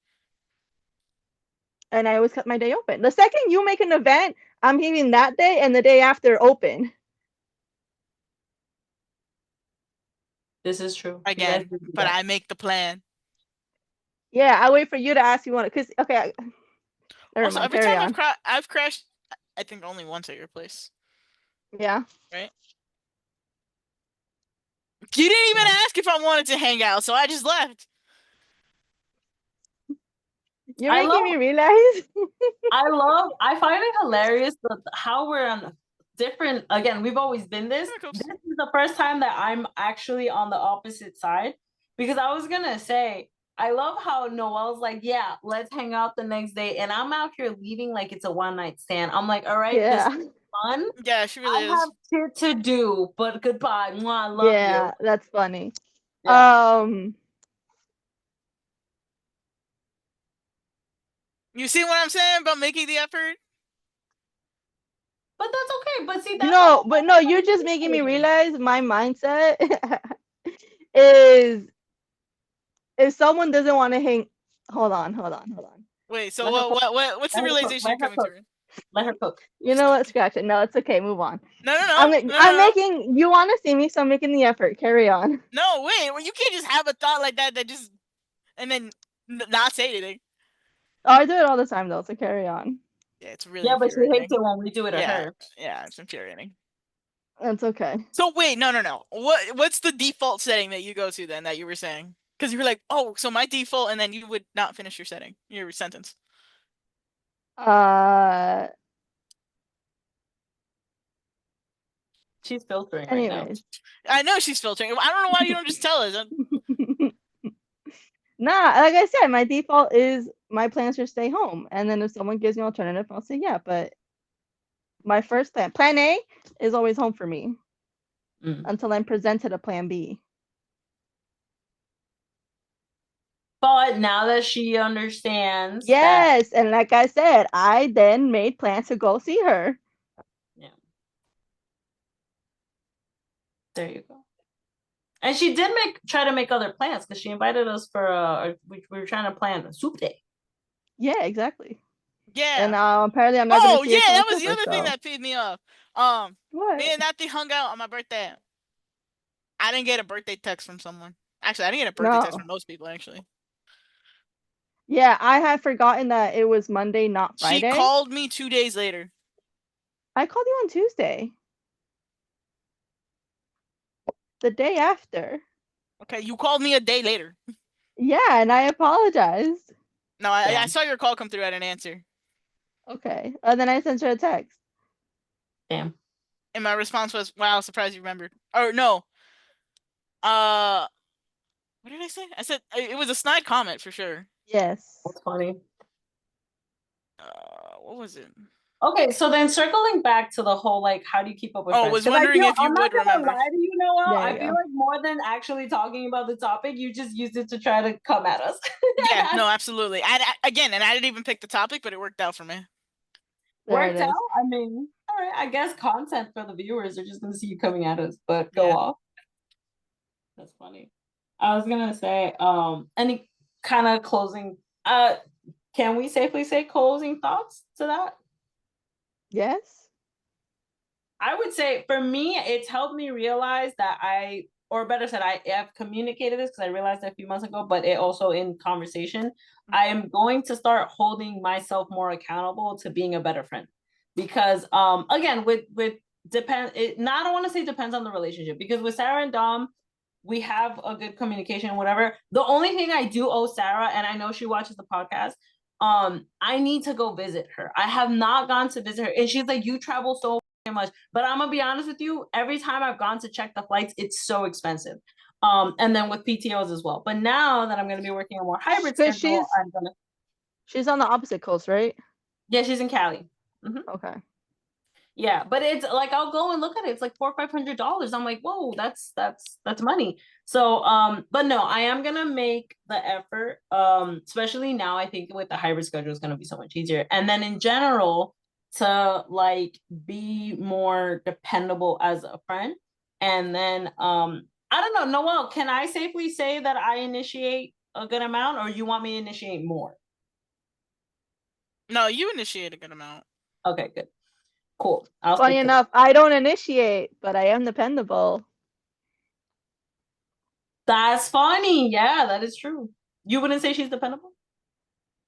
And I always kept my day open. The second you make an event, I'm leaving that day and the day after open. This is true. You guys Again, did do but that. I make the plan. Yeah, I wait for you to ask you want it. Cause okay, never Also, mind. every Carry time on. I've crashed, I think only once at your place, Yeah. right? You didn't even Yeah. ask if I wanted to hang out, so I just left. You're I making love me realize. I find it hilarious how we're on different, again, we've always been this. This is the first time that I'm actually on the opposite side because I was gonna say I love how Noel's like, yeah, let's hang out the next day. And I'm out here leaving like it's a one night stand. I'm like, all right, this is Yeah. fun. Yeah, she really I have is. shit to do, but goodbye. Mwah, I love you. Yeah, that's funny. Yeah. You see what I'm saying about making the effort? But that's okay. But see, that's the No, whole but point no, of you're just making me communicating. realize my mindset is if someone doesn't want to hang. Hold on. Wait, so Let her cook. what's the Let her cook. realization Let you're her coming cook. to? Let her cook. You know what? Scratch it. No, it's okay. Move on. No, no, I'm no, no, no, I'm no. making you want to see me, so I'm making the effort. Carry on. No, wait. Well, you can't just have a thought like that just and then not say anything. Oh, I do it all the time though, so carry on. Yeah, it's really Yeah, but she hates infuriating. it when we do it to Yeah, her. yeah, it's infuriating. That's okay. So wait, no, no, no. What's the default setting that you go to then that you were saying? Because you were like, oh, so my default, and then you would not finish your setting, your sentence. Uh, She's filtering right now. anyways. I know she's filtering. I don't know why you don't just tell us. Nah, like I said, my default is my plans are stay home, and then if someone gives me an alternative, I'll say yeah. But my first plan A, is always home for me Mm. until I'm presented a plan B. But now that she understands that, Yes, and like I said, I then made plans to go see her. yeah, there you go. And she did try to make other plans because she invited us for we were trying to plan a soup day. Yeah, exactly. And Yeah. apparently I'm not gonna Oh see yeah, her till that was the October. other thing So that pissed me off. what? Me and Nati hung out on my birthday. I didn't get a birthday text from someone. Actually, I didn't get a birthday text No. from most people. Actually, Yeah, I had forgotten that it was Monday, not she Friday. called me 2 days later. I called you on Tuesday. The day after. Okay, you called me a day later. Yeah, and I apologized. No, I saw your call come through. I didn't answer. Okay. And then I sent her a text. Damn. And my response was, "Wow, surprised you remembered." Or no. Uh, what did I say? I said it was a snide comment for sure. Yes. That's funny. what was it? Okay, so then circling back to the whole like, how do you keep up with Oh, friends? was Because I wondering feel if you I'm not would gonna remember. lie to you, Noel. There I you feel go. like more than actually talking about the topic, you just used it to try to come at us. Yeah, no, absolutely. Again, and I didn't even pick the topic, but it worked out for me. There it Worked out. is. I mean, all right. I guess content for the viewers. They're just gonna see you coming at us, but go Yeah. off. That's funny. I was gonna say, any kind of closing. Can we safely say closing thoughts to that? Yes. I would say for me, it's helped me realize that or better said, I have communicated this because I realized it a few months ago, but it also in conversation, I am going to start holding myself more accountable to being a better friend. Because again, with depend it not I don't want to say depends on the relationship, because with Sarah and Dom, we have a good communication, whatever. The only thing I do owe Sarah, and I know she watches the podcast, I need to go visit her. I have not gone to visit her, and she's like, you travel so much, but I'm gonna be honest with you, every time I've gone to check the flights, it's so expensive. And then with PTOs as well. But now that I'm gonna be working a more hybrid Because schedule, I'm gonna she's on the opposite coast, right? yeah, she's in Cali. Okay. Yeah, but it's like I'll go and look at it. It's like $400-500. I'm like, whoa, that's money. So but no, I am gonna make the effort. Especially now, I think with the hybrid schedule is gonna be so much easier. And then in general, to like be more dependable as a friend. And then I don't know, Noel, can I safely say that I initiate a good amount, or you want me to initiate more? No, you initiate a good amount. Okay, good. Cool. I'll Funny stick to that. enough, I don't initiate, but I am dependable. That's funny. Yeah, that is true. You wouldn't say she's dependable?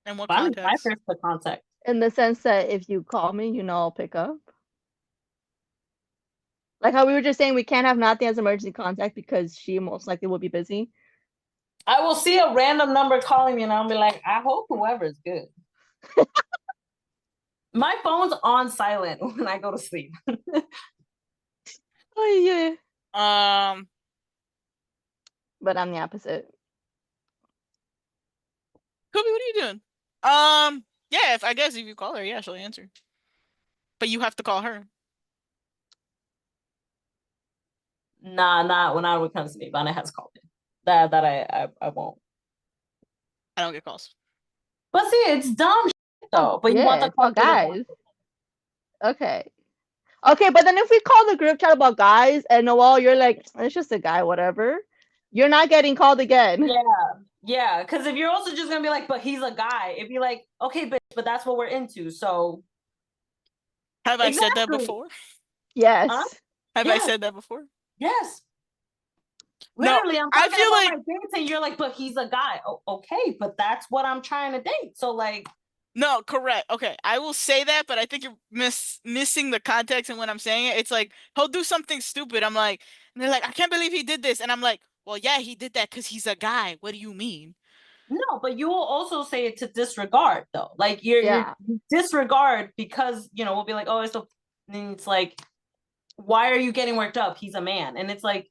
In what Funny, my context? first the contact. In the sense that if you call me, I'll pick up. Like how we were just saying, we can't have Nati as emergency contact because she most likely will be busy. I will see a random number calling me and I'll be like, I hope whoever's good. My phone's on silent when I go to sleep. Oh yeah. Um, But I'm the opposite. Kobe, what are you doing? Yeah, I guess if you call her, yeah, she'll answer. But you have to call her. Nah, not when I would come to me. Vane has called me. That I won't. I don't get calls. But see, it's dumb shit, though. But you want Yeah, the it's call about for the guys. Okay. Okay, but then if we call the group chat about guys and Noel, you're like, it's just a guy, whatever. You're not getting called again. Yeah, because if you're also just gonna be like, but he's a guy, it'd be like, okay, bitch, but that's what we're into. So Have I said that exactly. before? Yes. Huh? Have I Yes. said that before? Yes. No, Literally, I'm I talking feel about like my dates, and you're like, but he's a guy. Oh, okay, but that's what I'm trying to date. So like, no, correct. Okay, I will say that, but I think you're missing the context and when I'm saying it. It's like he'll do something stupid. I'm like, and they're like, I can't believe he did this, and I'm like, well, yeah, he did that because he's a guy. What do you mean? no, but you will also say it to disregard though. Like you're Yeah. you disregard because we'll be like, oh, it's so. And it's like, why are you getting worked up? He's a man, and it's like,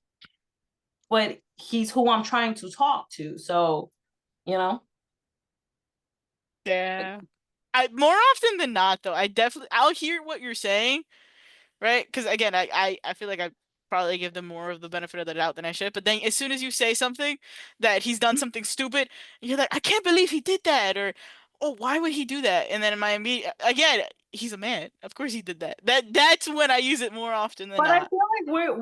but he's who I'm trying to talk to. So, you know. Yeah. I more often than not though, I'll hear what you're saying, right? Because again, I feel like I probably give them more of the benefit of the doubt than I should. But then as soon as you say something that he's done something stupid, you're like, I can't believe he did that, or oh, why would he do that? And then in my immediate again, he's a man. Of course he did that. That's when I use it more often than But I not. feel like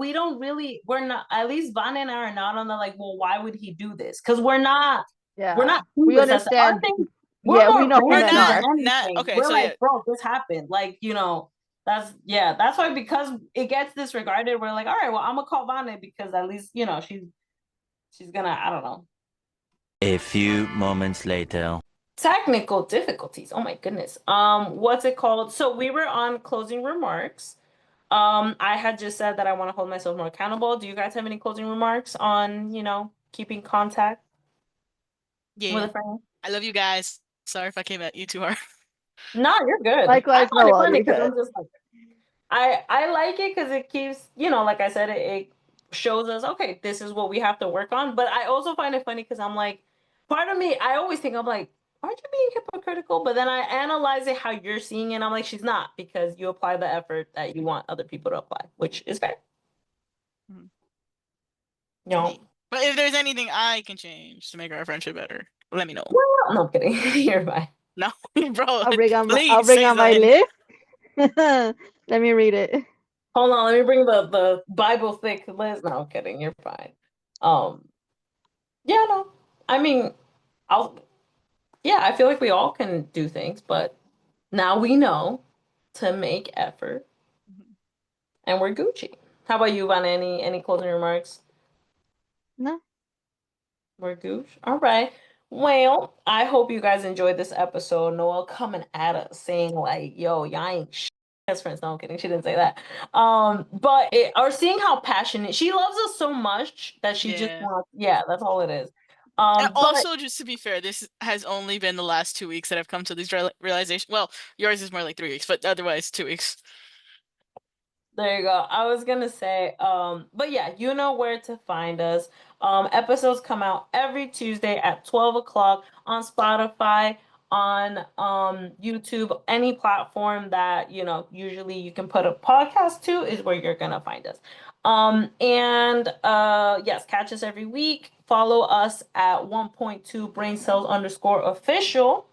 we're not, at least Vane and I are not on the like, well, why would he do this? Because we're not Yeah. we We understand. Our understand. thing, we're Yeah, we more know who We're men random than are. not anything. okay. We're So like, yeah, bro, this happened. Like, that's why, because it gets disregarded, we're like, all right, well, I'm gonna call Vane because at least, she's gonna, I don't know. A few moments later. Technical difficulties. Oh my goodness. What's it called? So we were on closing remarks. I had just said that I want to hold myself more accountable. Do you guys have any closing remarks on, keeping contact with yeah. a friend? I love you guys. Sorry if I came at you too hard. No, you're good. I Likewise, find it Noel, funny you're because good. I'm just like, I like it because it keeps, like I said, it shows us, okay, this is what we have to work on. But I also find it funny because I'm like, part of me, I always think I'm like, aren't you being hypocritical? But then I analyze it how you're seeing it. And I'm like, she's not, because you apply the effort that you want other people to apply, which is fair. Mhm. No. But if there's anything I can change to make our friendship better, let me know. Well, no, I'm kidding. You're fine. No, bro, I'll bring on please say my something. list. Let me read it. Hold on, let me bring the Bible thick list. No, I'm kidding. You're fine. Yeah, no. I mean, yeah, I feel like we all can do things, but now we know to make effort, and we're Gucci. How about you, Vane? Any closing remarks? No. We're Gooch. All right. Well, I hope you guys enjoyed this episode. Noel coming at us saying like, "Yo, y'all ain't best friends." No, I'm kidding. She didn't say that. But or seeing how passionate she loves us so much that she just Yeah. wants. Yeah, that's all it is. And But also, just to be fair, this has only been the last 2 weeks that I've come to these realizations. Well, yours is more like 3 weeks, but otherwise 2 weeks. there you go. I was gonna say, but yeah, you know where to find us. Episodes come out every Tuesday at 12 o'clock on Spotify, on YouTube, any platform that usually you can put a podcast to is where you're gonna find us. And yes, catch us every week. Follow us at 1.2 brain cells underscore official.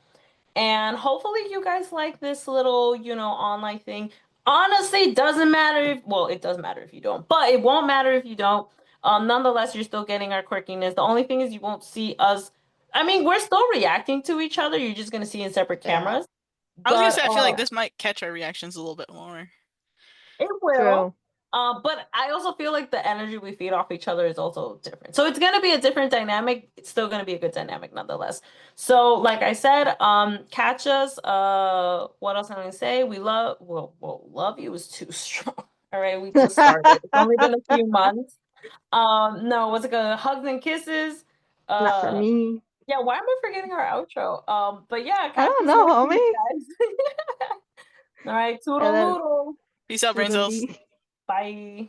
And hopefully you guys like this little, online thing. Honestly, it doesn't matter well, it does matter if you don't, but it won't matter if you don't. Nonetheless, you're still getting our quirkiness. The only thing is you won't see us. I mean, we're still reacting to each other. You're just gonna see in separate Yeah. cameras. I was gonna But say, I feel like this might catch our reactions a little bit more. it will. True. But I also feel like the energy we feed off each other is also different. So it's gonna be a different dynamic. It's still gonna be a good dynamic nonetheless. So like I said, catch us. What else am I gonna say? We love you is too strong. All right, we just started. It's only been a few months. No, what's it called? Hugs and kisses. Not for Uh, me. yeah, why am I forgetting our outro? But yeah, I catch don't us know, next week, homie. guys. All right, And then toodle-oodle. Peace out, brain cells. toodaloo. Bye.